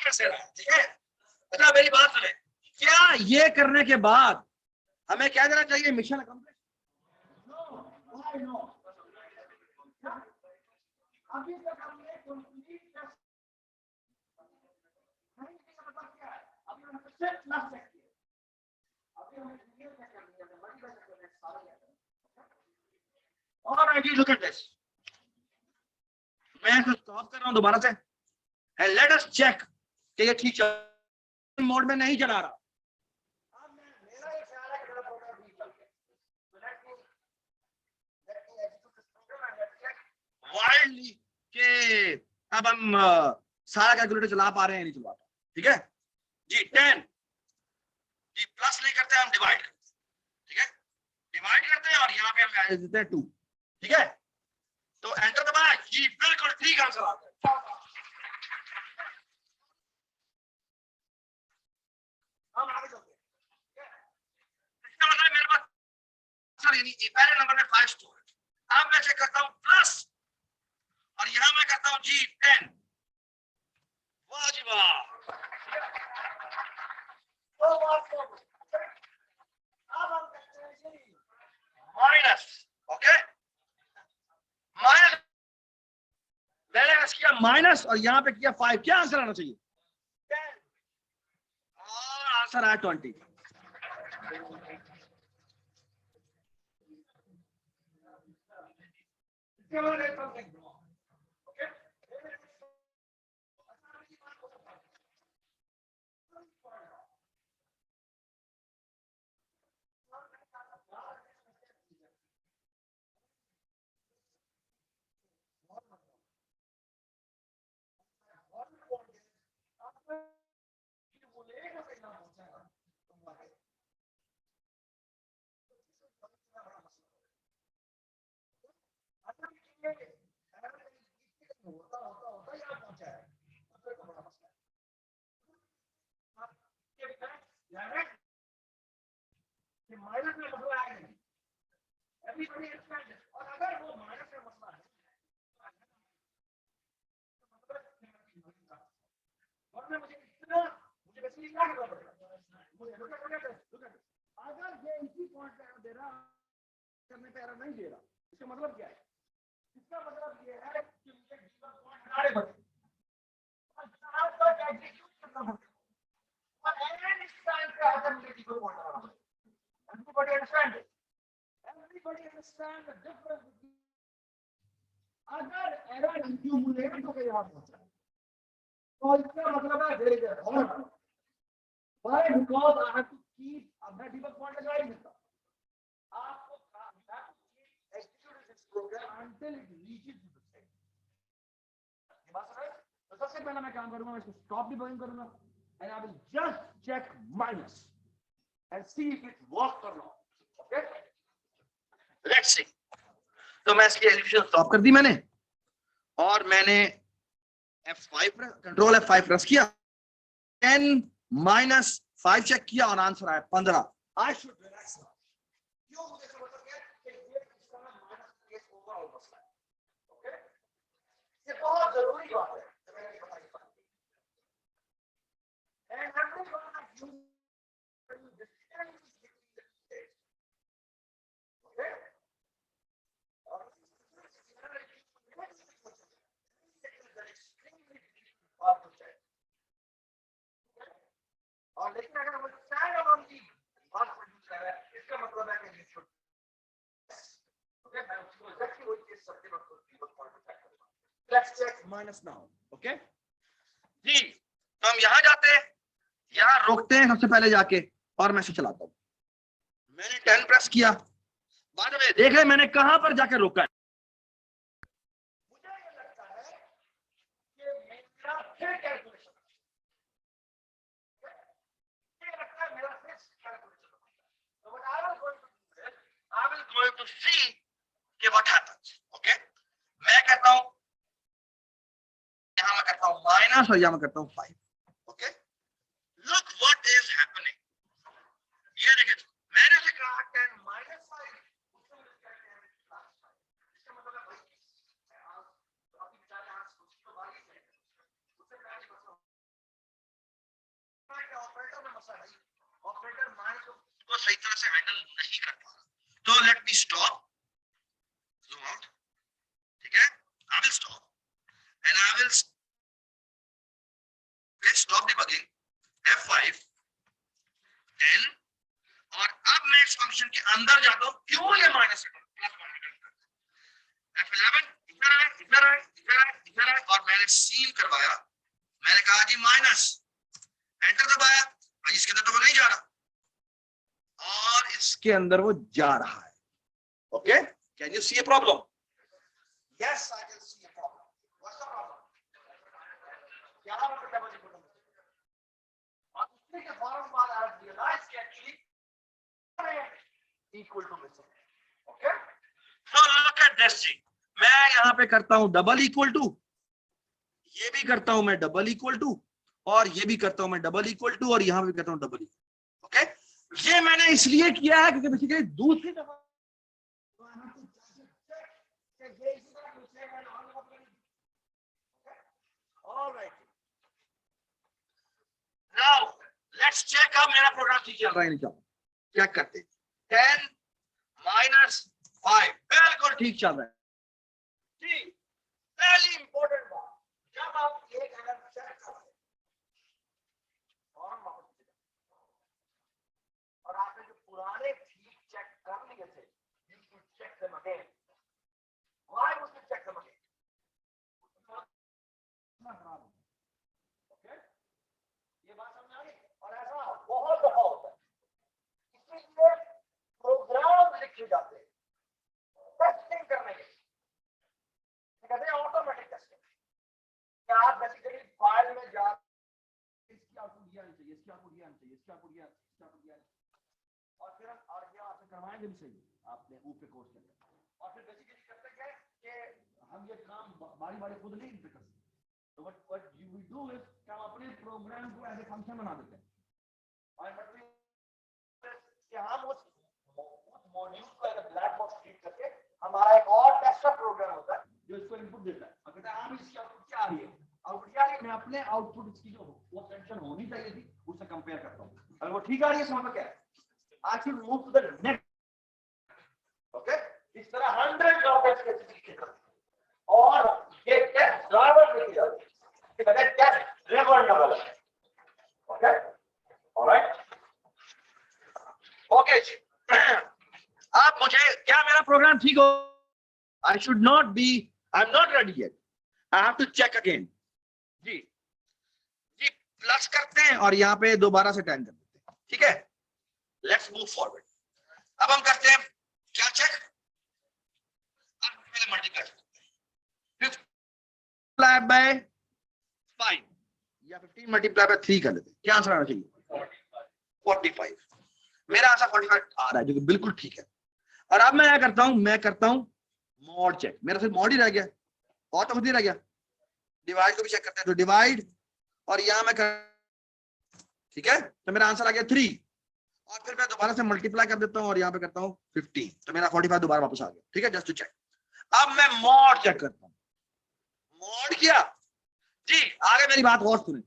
S1: कैसे रहा, ठीक है। अच्छा मेरी बात सुने, क्या ये करने के बाद हमें क्या देना चाहिए? Mission accomplish. अभी तक हमने कंप्लीट लुक एट दिस, मैं इसको स्टॉप कर रहा हूं दोबारा से, एंड लेट अस चेक कि ये ठीक चल मोड में नहीं चला रहा। वाइल्डली के अब हम सारा कैलकुलेटर चला पा रहे हैं नहीं चला पा, ठीक है जी। 10 जी प्लस नहीं करते, हम डिवाइड करते हैं, ठीक है, डिवाइड करते हैं और यहाँ पे हम वैल्यू देते हैं 2, ठीक है। तो एंटर दबाया जी, बिल्कुल ठीक आंसर आता है। हम आगे चलते हैं, इसका मतलब मेरे पास सर यानी पहले नंबर में 5 स्टोर है। अब मैं चेक करता हूँ प्लस, और यहाँ मैं करता हूँ जी 10। वाह जी वाह, माइनस, ओके माइनस, मैंने किया माइनस और यहाँ पे किया 5, क्या आंसर आना चाहिए? 10 और आंसर आया 20। माइनस में मसला है नहीं, एवरीबॉडी अंडरस्टैंड। और अगर वो माइनस में मसला है वरना मुझे इतना, मुझे बेसिकली क्या करना पड़ेगा, मुझे अगर ये इसी पॉइंट पे दे रहा करने पे एरर नहीं दे रहा, इसका मतलब क्या है? इसका मतलब ये है कि मुझे डीबग पॉइंट बनाने पड़ेंगे और जहां तक एग्जीक्यूट करना पड़ेगा, और एन इस टाइम पे अगर मुझे डीबग पॉइंट बनाना पड़ेगा। Everybody understand it? Everybody understand the difference between अगर एरर एक्यूमुलेट होकर यहाँ पहुंचा तो इसका मतलब है there is a error. Why? Because I have to keep अपना debug point लगा ही देता, आपको execute this program until it reaches to the state. ये बात समझ? तो सबसे पहला मैं काम करूंगा, मैं इसको stop debugging करूंगा and I will just check minus and see if it works or not. Okay? Let's see. तो मैं इसकी एग्जीक्यूशन स्टॉप कर दी मैंने, और मैंने F5 कंट्रोल F5 प्रेस किया, 10 - 5 चेक किया और आंसर आया 15। I should relax now. क्यों? मुझे समझ गया कि ये इसका माइनस केस ओवरऑल मसला है। ओके, ये बहुत जरूरी बात है जो मैंने बताई। एंड एवरीवन यू और लेकिन अगर वो स्टैंड अलोन की बात प्रोड्यूस कर रहा है, इसका मतलब है कि शुड ओके, मैं उसको एग्जैक्टली वही चीज सबके वक्त डीबग पॉइंट पे चेक करूंगा। Let's check minus now. Okay जी, तो हम यहां जाते हैं, यहां रोकते हैं सबसे पहले जाके और मैं इसे चलाता हूं। मैंने 10 प्रेस किया, बाद में देख रहे मैंने कहां पर जाके रोका है। मुझे ये लगता है कि मेरा फिर कैलकुलेशन, ये लगता है मेरा फिर कैलकुलेशन। तो what I will going to do is I will going to see कि व्हाट हैपेंस। ओके, मैं कहता हूं, यहां मैं करता हूं माइनस और यहां मैं करता हूं 5। Okay, look what is happening. ये देखिए, मैंने से कहा 10 माइनस 5, उसको हम कहते हैं प्लस 5। इसका मतलब है भाई तो अभी बेचारे यहां सोच तो बात है, उससे पहले मसला है ऑपरेटर में मसला है, ऑपरेटर माइनस को सही तरह से हैंडल नहीं कर पा रहा। तो let me stop, zoom out, ठीक है, I will stop and I will stop debugging F5 10, और अब मैं इस फंक्शन के अंदर जाता हूं, क्यों ये माइनस प्लस F11 इधर आए इधर आए इधर आए इधर आए, और मैंने सील करवाया, मैंने कहा जी माइनस, एंटर दबाया, भाई इसके अंदर तो वो नहीं जा रहा और इसके अंदर वो जा रहा है। Okay, can you see a problem? Yes I can see a problem. What's the problem? यहां पर डबल इक्वल टू, और उसके के फौरन बाद आई हैव रियलाइज्ड कि actually equal to missing. Okay, so look at this जी, मैं यहां पे करता हूं डबल इक्वल टू, ये भी करता हूं मैं डबल इक्वल टू, और ये भी करता हूं मैं डबल इक्वल टू, और यहां भी करता हूं डबल इक्वल। ओके, ये मैंने इसलिए किया है क्योंकि बेसिकली दूसरी दफा नाउ लेट्स चेक अब मेरा प्रोग्राम ठीक चल रहा है नहीं चल रहा। चेक करते हैं, 10 माइनस 5 बिल्कुल ठीक चल रहा है जी। पहली इंपॉर्टेंट बात, जब आप एक अगर चेक करते हैं और आपने जो पुराने ठीक चेक कर लिए थे, you should check them again. Why would you check them again? Okay? ये बात समझ आ गई? और ऐसा बहुत दफा होता है, इसलिए प्रोग्राम लिखे जाते हैं टेस्टिंग करने के, कहते हैं ऑटोमेटिक टेस्टिंग। क्या आप बेसिकली फाइल में जा इसकी आउटपुट ये आनी चाहिए, इसकी आउटपुट ये आनी चाहिए, इसकी आउटपुट ये आनी चाहिए, इसकी आउटपुट ये आनी चाहिए, और फिर हम और ये आपसे करवाएंगे भी सही, आपने ऊपर कोर्स किया, और फिर बेसिकली करते क्या है कि हम ये काम बारी बारी खुद नहीं कर सकते। तो what you will do is कि हम अपने प्रोग्राम को एज ए फंक्शन बना देते हैं, और कि हम उस मॉड्यूल को as a black box treat करके हमारा एक और टेस्टर प्रोग्राम होता है जो इसको इनपुट देता है और कहता है हाँ इसकी आउटपुट क्या आ रही है, आउटपुट क्या आ रही है, मैं अपने आउटपुट इसकी जो वो सेक्शन होनी चाहिए थी उससे कंपेयर करता हूँ, अगर वो ठीक आ रही है समझ में क्या है, I should move to the next. Okay, इस तरह 100 ऑब्जेक्ट्स के स्पेसिफिकेशन और ये टेस्ट ड्राइवर लिखे जाते हैं, ठीक है, test driver double. Okay, alright, okay जी। आप मुझे क्या मेरा प्रोग्राम ठीक हो, I should not be, I am not ready yet, I have to check again जी जी। प्लस करते हैं और यहाँ पे दोबारा से 10 कर देते हैं, ठीक है, लेट्स मूव फॉरवर्ड। अब हम करते हैं क्या चेक, अब पहले मल्टीप्लाई करते हैं, 15 बाय 5 या 15 मल्टीप्लाई बाय 3 कर लेते हैं, क्या आंसर आना चाहिए 45। मेरा आंसर 45 आ रहा है जो कि बिल्कुल ठीक है। और अब मैं क्या करता हूं, मैं करता हूं मॉड चेक, मेरा सिर्फ मॉड ही रह गया और तो कुछ नहीं रह गया। डिवाइड को भी चेक करते हैं, तो डिवाइड और यहां मैं ठीक है, तो मेरा आंसर आ गया 3, और फिर मैं दोबारा से मल्टीप्लाई कर देता हूं और यहाँ पे करता हूं 15, तो मेरा 45 दोबारा वापस आ गया, ठीक है, जस्ट टू चेक। अब मैं मॉड चेक करता हूं, मॉड किया जी, आगे मेरी बात और सुने,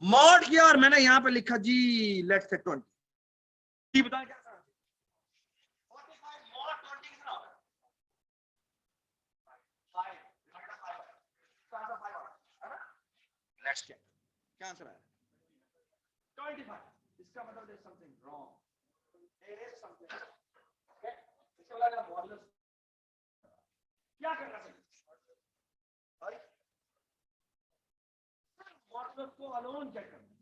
S1: मॉड किया और मैंने यहाँ पे लिखा जी लेट्स से 20, बताएं क्या 45 मॉड 20 कितना होगा, 5 है ना, लेट्स चेक क्या आंसर आया 25। इसका मतलब there something wrong, there is something, okay, इसका मतलब मॉडुलस क्या करना चाहिए, सॉरी बस उसको अलोन चेक करना है।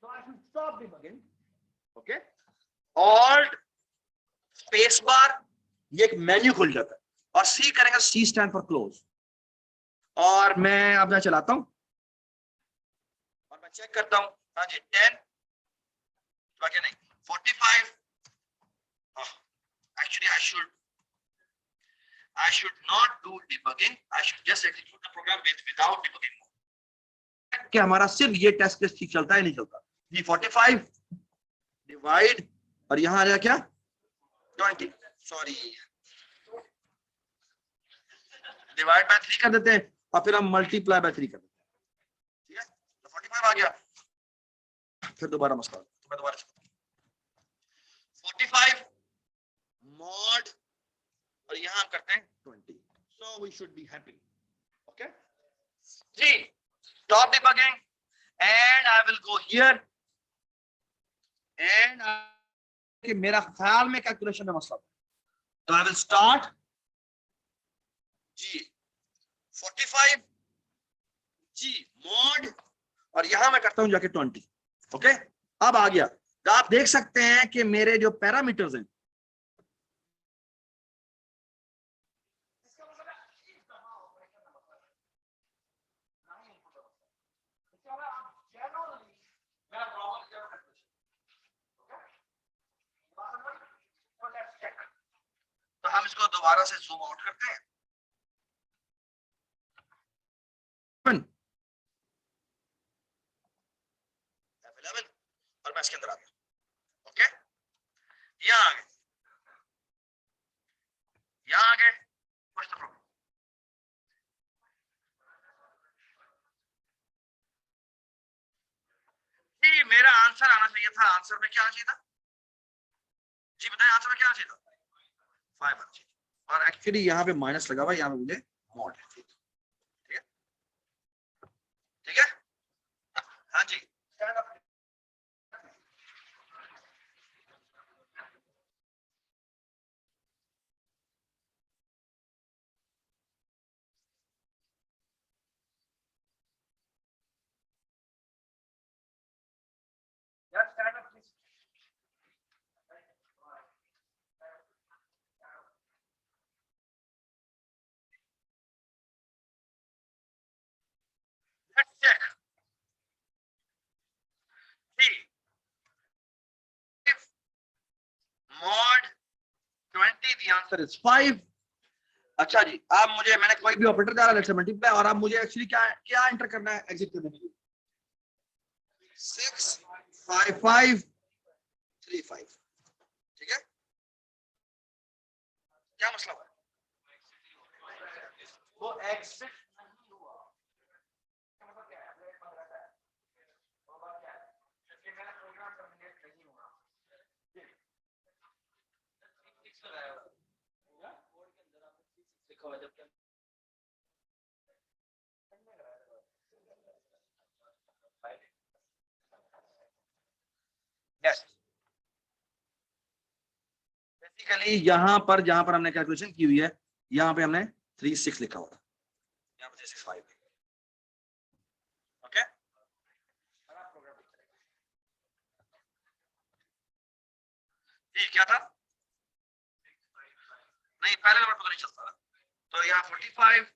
S1: So I should stop debugging. Okay. Alt space bar, ये एक मेन्यू खुल जाता है, और सी करेंगे, सी स्टैंड फॉर क्लोज। और मैं अब मैं चलाता हूं और मैं चेक करता हूं। हाँ जी 10 बाकी नहीं 45। Actually I should not do debugging. I should just execute the program without debugging mode. कि हमारा सिर्फ ये टेस्ट केस ठीक चलता है नहीं चलता। जी 45 डिवाइड और यहां आ जाए क्या 20, सॉरी डिवाइड बाय 3 कर देते हैं और फिर हम मल्टीप्लाई बाय 3 कर देते हैं। ठीक है, तो 45 आ गया। फिर दोबारा मसला, तो मैं दोबारा 45 मॉड और यहां हम करते हैं 20, so we should be happy. Okay ji, stop debugging and I will go here and कि मेरा ख्याल में कैलकुलेशन में मसला, तो I will start जी 45 जी मॉड और यहां मैं करता हूं जाके 20। ओके, अब आ गया, तो आप देख सकते हैं कि मेरे जो पैरामीटर्स हैं तो हम इसको दोबारा से जूम आउट करते हैं। F11 और मैं इसके अंदर आता हूं। ओके, यहाँ आ गए, यहाँ आ गए, व्हाट्स द प्रॉब्लम? जी मेरा आंसर आना चाहिए था, आंसर में क्या आना चाहिए था जी बताएं, आंसर में क्या आना चाहिए था 5 आना चाहिए, और एक्चुअली यहाँ पे माइनस लगा हुआ है, यहाँ पे मुझे मॉड है। ठीक है, ठीक है, हाँ जी stand up. Stand up please. Let's check. See, if mod 20, the answer is 5. अच्छा जी, आप मुझे, मैंने कोई भी ऑपरेटर डाला, लेट्स से मल्टीप्लाई, और आप मुझे एक्चुअली क्या क्या एंटर करना है एग्जिट करने के लिए 6 5 5 3 5। ठीक है, क्या मसला हुआ? वो एग्जिट नहीं हुआ, क्या मतलब क्या है? अपडेट बंद रहता है, वो बात क्या है कि मेरा प्रोग्राम टर्मिनेट नहीं हुआ। फिक्स कराया हुआ कोड के अंदर आपने 36 लिखा हुआ, जबकि यस बेसिकली यहां पर जहां पर हमने कैलकुलेशन की हुई है, यहां पे हमने 36 लिखा हुआ था, यहां पे 365। ओके, जी क्या था? नहीं पहले नंबर पता नहीं चलता था, तो यहाँ 45,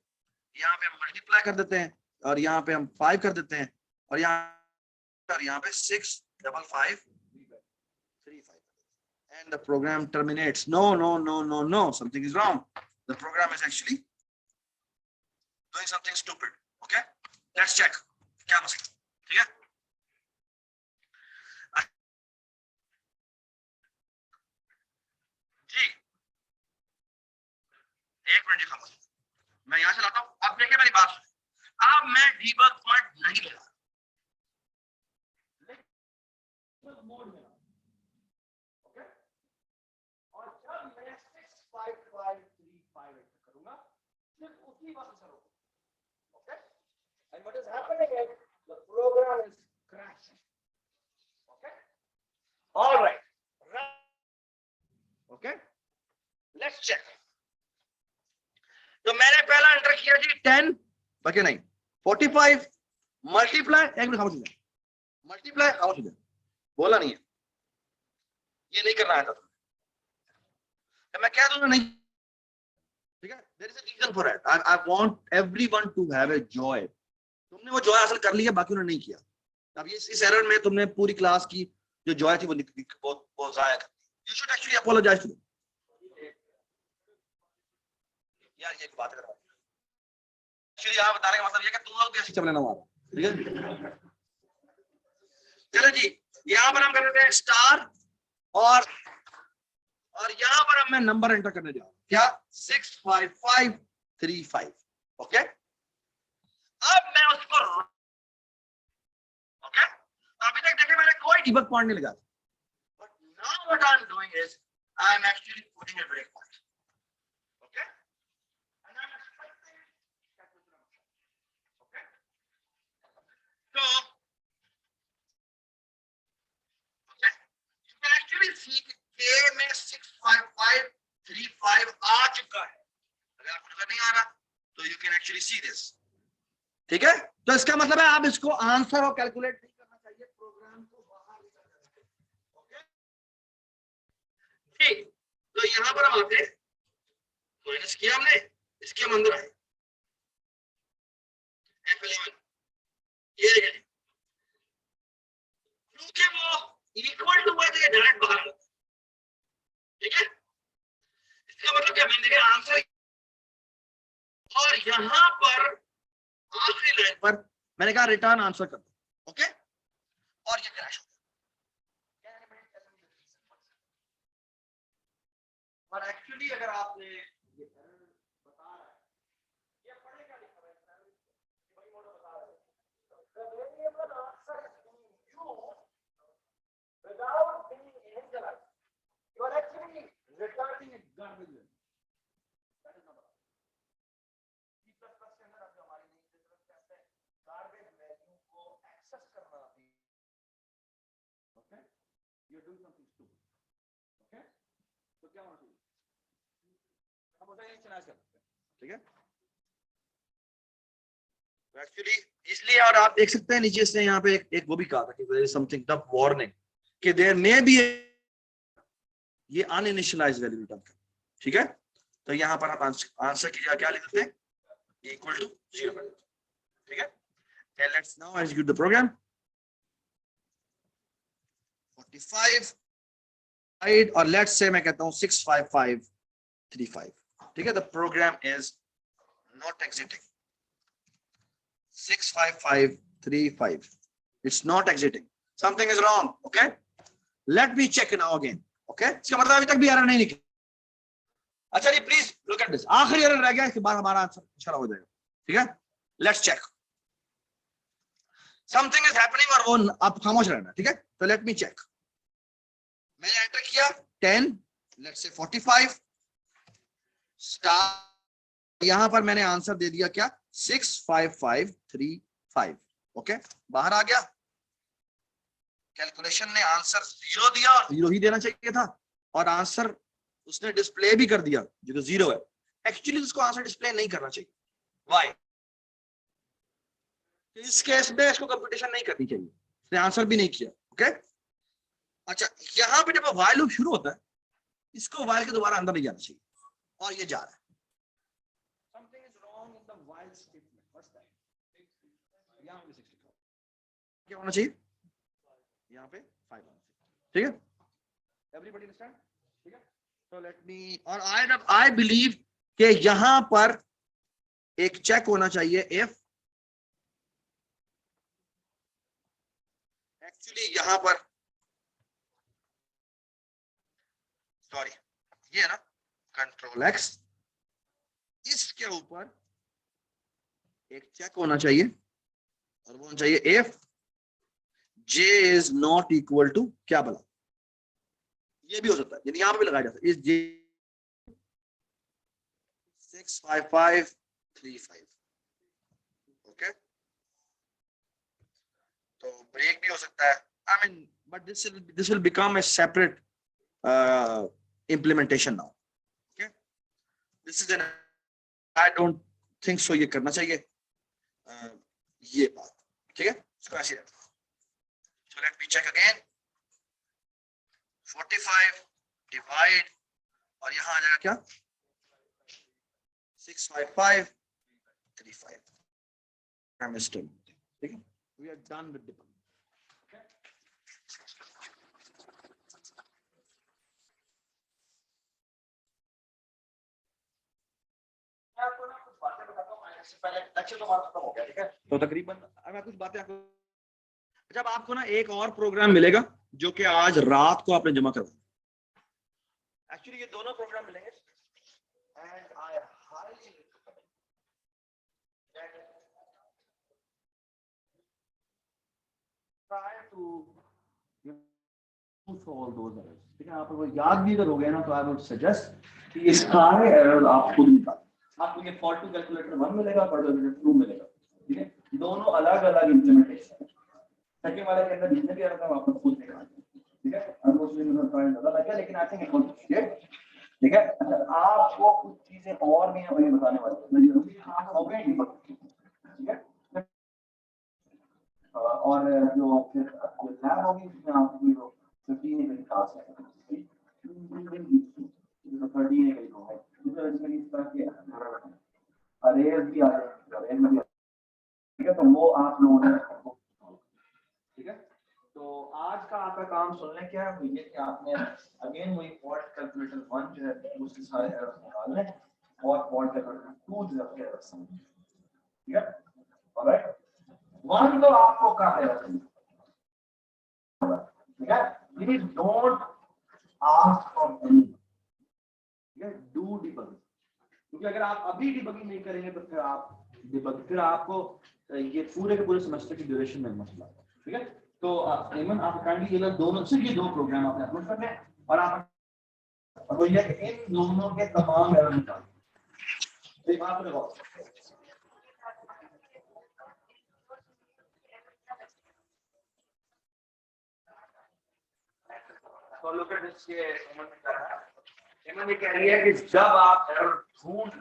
S1: यहाँ पे हम मल्टीप्लाई कर देते हैं और यहाँ पे हम 5 कर देते हैं और यहाँ पे 6 5 5 3 5 and the program terminates. No, something is wrong. The program is actually doing something stupid. Okay, let's check क्या मसला। ठीक है जी, एक मिनट खामोश, मैं यहाँ से लाता हूँ। अब देखिए मेरी बात सुनिए, अब मैं डीबग पॉइंट नहीं ले रहा मोड में, ओके, और जब मैं 65535 करूंगा सिर्फ उसी वक्त से रोको, okay, and what is happening is the program is crashing, okay, all right, okay, let's check। तो मैंने पहला एंटर किया जी 10, बाकी नहीं 45 मल्टीप्लाई, एक मिनट खामोश हो जाए, मल्टीप्लाई खामोश हो जाए, बोला नहीं है, ये नहीं करना आता तो मैं कह दूंगा नहीं, ठीक है, there is a reason for it, I want everyone to have a joy. तुमने वो जॉय हासिल कर लिया, बाकी उन्होंने नहीं किया। अब ये इस एरर में तुमने पूरी क्लास की जो जॉय थी वो जाया कर दी। You should actually apologize to them. यार ये बात कर रहा हूं, एक्चुअली यहां बताने का मतलब ये कि तुम लोग भी ऐसे चल लेना मारो, ठीक है। चलो जी, यहां पर हम कर देते हैं स्टार, और यहां पर अब मैं नंबर एंटर करने जा रहा हूं, क्या 65535। ओके, अब मैं उसको, ओके, अभी तक देखिए मैंने कोई डिबग पॉइंट नहीं लगाया, but now what I am doing is I am actually putting a break point, okay, and I am expecting, okay, तो okay, you can actually see कि के में 65535 आ चुका है। अगर आपको नजर नहीं आ रहा तो you can actually see this, ठीक है। तो इसका मतलब है आप इसको आंसर और कैलकुलेट नहीं करना चाहिए, प्रोग्राम को बाहर निकल जाना, ओके, ठीक। तो यहां पर हम आते, माइनस किया हमने, इसके हम अंदर आए, F11 ये देखें, क्योंकि वो इक्वल टू है तो ये डायरेक्ट बाहर आता है, ठीक है। इसका मतलब क्या, मैंने देखा आंसर, और यहां पर आखिरी लाइन पर मैंने कहा रिटर्न आंसर कर दो, ओके, और ये क्रैश हो गया। और एक्चुअली अगर आपने ये बता रहा है, ये पढ़े क्या लिखा है, वही मॉडल बता रहा है, the variable answer is being used without being initialized, you are actually returning a garbage value, that is number C++ के अंदर अब जो हमारी नई सिस्टम कहते हैं garbage value को एक्सेस करना भी, okay, you are doing something stupid, okay, तो क्या होना चाहिए, हम उसे इनिशियलाइज कर सकते हैं, ठीक है। एक्चुअली इसलिए, और आप देख सकते हैं नीचे से यहाँ पे एक वो भी कहा था कि there is something the warning कि देयर मे बी ये अनइनिशियलाइज्ड वैल्यू रिटर्न कर, ठीक है। तो यहाँ पर आप आंसर की जगह क्या लिख देते हैं, इक्वल टू 0, ठीक है। And let's now execute the program 45 और लेट्स से मैं कहता हूँ 65535, ठीक है। The program is not exiting, 65535, it's not exiting, something is wrong, okay, let me check now again, okay, इसका मतलब अभी तक भी एरर नहीं निकली। अच्छा जी, प्लीज लुक एट दिस, आखिरी एरर रह गया, इसके बाद हमारा आंसर इशारा हो जाएगा, ठीक है। Let's check, something is happening, और वो आप खामोश रहना, ठीक है। तो लेट मी चेक, मैंने एंटर किया 10, लेट्स से 45 स्टार, यहां पर मैंने आंसर दे दिया क्या, 65535, ओके, बाहर आ गया। कैलकुलेशन ने आंसर 0 दिया, और 0 ही देना चाहिए था, और आंसर उसने डिस्प्ले भी कर दिया जो कि 0 है। एक्चुअली उसको आंसर डिस्प्ले नहीं करना चाहिए, व्हाई, इस केस में इसको कंप्यूटेशन नहीं करनी चाहिए, उसने आंसर भी नहीं किया, ओके। अच्छा, यहां पे जब व्हाइल लूप शुरू होता है, इसको व्हाइल के दोबारा अंदर नहीं जाना चाहिए, और ये जा रहा है, something is wrong in the while statement, what's that, यहां पे 6 लिखा, क्या होना चाहिए, यहाँ पे 5 होना चाहिए, ठीक है। एवरीबॉडी अंडरस्टैंड, ठीक है। तो लेट मी, और आई बिलीव कि यहां पर एक चेक होना चाहिए, इफ एक्चुअली यहां पर, सॉरी, ये है ना कंट्रोल एक्स, इसके ऊपर एक चेक होना चाहिए, और वो होना चाहिए if j is not equal to क्या बोला, ये भी हो सकता है, यानी यहां पे भी लगाया जाता है, इस j 65535, ओके। तो ब्रेक भी हो सकता है, I mean, but this will become a separate implementation now, okay, this is an, I don't think so ये करना चाहिए, ये बात ठीक है, इसको ऐसे रखो। So let me check again, 45 divide, और यहां आ जाएगा क्या 65535 मिस्टर, ठीक है, we are done with the तो तकरीबन मैं कुछ बातें आपको, जब आपको ना एक और प्रोग्राम मिलेगा जो कि आज रात को आपने जमा करवाया, एक्चुअली ये दोनों प्रोग्राम मिलेंगे and I highly try to solve those errors, ठीक है, आप अगर याद भी करोगे ना तो आई वुड सजेस्ट कि ये सारे एरर आप खुद निकालें। आपको ये फॉल्ट टू कैलकुलेटर 1 मिलेगा, फॉल्ट टू कैलकुलेटर 2 मिलेगा, ठीक है, दोनों अलग अलग इंप्लीमेंटेशन है। सेकंड वाले के अंदर जितने भी एरर हैं आप खुद निकालें, ठीक है, अनफॉर्चुनेटली मुझे टाइम ज्यादा लग गया, लेकिन आई थिंक इट वाज ठीक है। अच्छा, आपको कुछ चीजें और भी हैं वही बताने वाले हैं, हो गए ठीक है, और जो फिर लैब होगी उसमें आपको 15 का क्लास है, 13 का होगा, इसमें इस तरह के अरेज भी आ जाएंगे, अरेज में भी, ठीक है, तो वो आप लोगों ने, ठीक है। तो आज का आपका काम सुनने क्या है, ये कि आपने अगेन वही फॉल्ट कैलकुलेटर 1 जो है उसके सारे एरर्स निकालने और फॉल्ट कैलकुलेटर 2 जो है उसके एरर्स समझने, ठीक है, ऑलराइट। 1 तो आपको कहा है, ठीक है, please don't ask from any, ठीक है, डू डिबगिंग, क्योंकि अगर आप अभी डिबगिंग नहीं करेंगे तो फिर आपको ये पूरे के पूरे सेमेस्टर की ड्यूरेशन में मसला है, ठीक है। तो एमन आप काइंडली ये दोनों, सिर्फ ये 2 प्रोग्राम आपने अपलोड करने हैं और आप तो ये इन दोनों के तमाम एरर निकाल, ठीक, आप देखो तो लुक एट दिस, ये एमन ये कह रही है कि जब आप एरर ढूंढ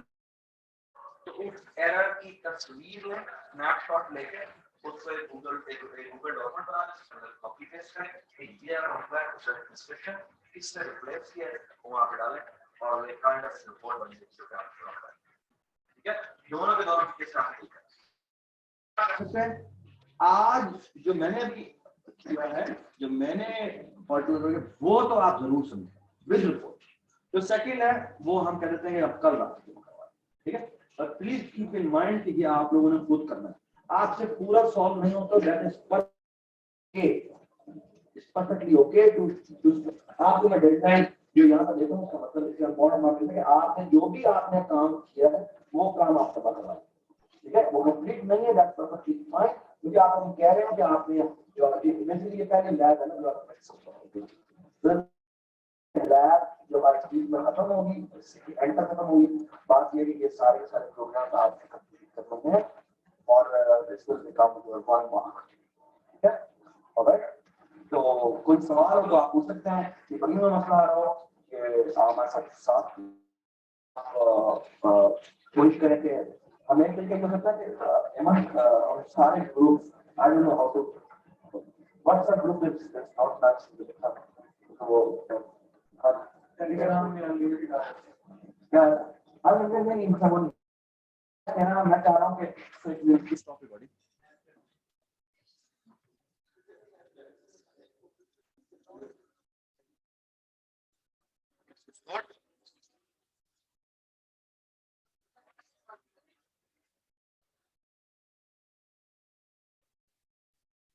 S1: तो उस एरर की तस्वीर में स्नैपशॉट लेके उसको गूगल डॉक्यूमेंट बना दें, कॉपी पेस्ट करें, ये होगा उसका डिस्क्रिप्शन इससे रिप्लेस किया वो वहां पे डालें और एक काइंड ऑफ रिपोर्ट बन जाएगी, ठीक है, दोनों के दोनों के साथ ठीक है। आज जो मैंने अभी किया है, जो मैंने वो तो आप जरूर समझें विद रिपोर्ट, जो सेकंड है वो हम कह देते हैं अब कल रात को करवाएं, ठीक है, पर प्लीज कीप इन माइंड कि ये आप लोगों ने खुद करना है, आपसे पूरा सॉल्व नहीं होता, that is perfectly okay to आपको मैं डेडलाइन जो यहाँ पर देखो उसका मतलब इसका इम्पोर्टेंट मतलब है कि आपने जो भी आपने काम किया है वो काम आप तबाह करवाएं, ठीक है, वो कंप्लीट नहीं है, दैट्स परफेक्टली फाइन, क्योंकि आप हम कह रहे हो कि आपने जो बेसिकली ये पहले लैब है ना जो आप लैब जो हमारी चीज में खत्म होगी, एंटर खत्म होगी, बात ये है कि ये सारे प्रोग्राम आप कंप्लीट करने हैं और इसको काम वन, ठीक है, ऑलराइट। तो कोई सवाल हो तो आप पूछ सकते हैं, कि बड़ी में मसला आ रहा हो कि हमारे साथ कोशिश करें कि हमें एक तरीके हो सकता है कि और सारे group I don't know how to WhatsApp group is not that, वो टेलीग्राम में अनलिमिटेड क्या नहीं कहना, मैं चाह रहा हूँ कि स्टॉप रिकॉर्डिंग।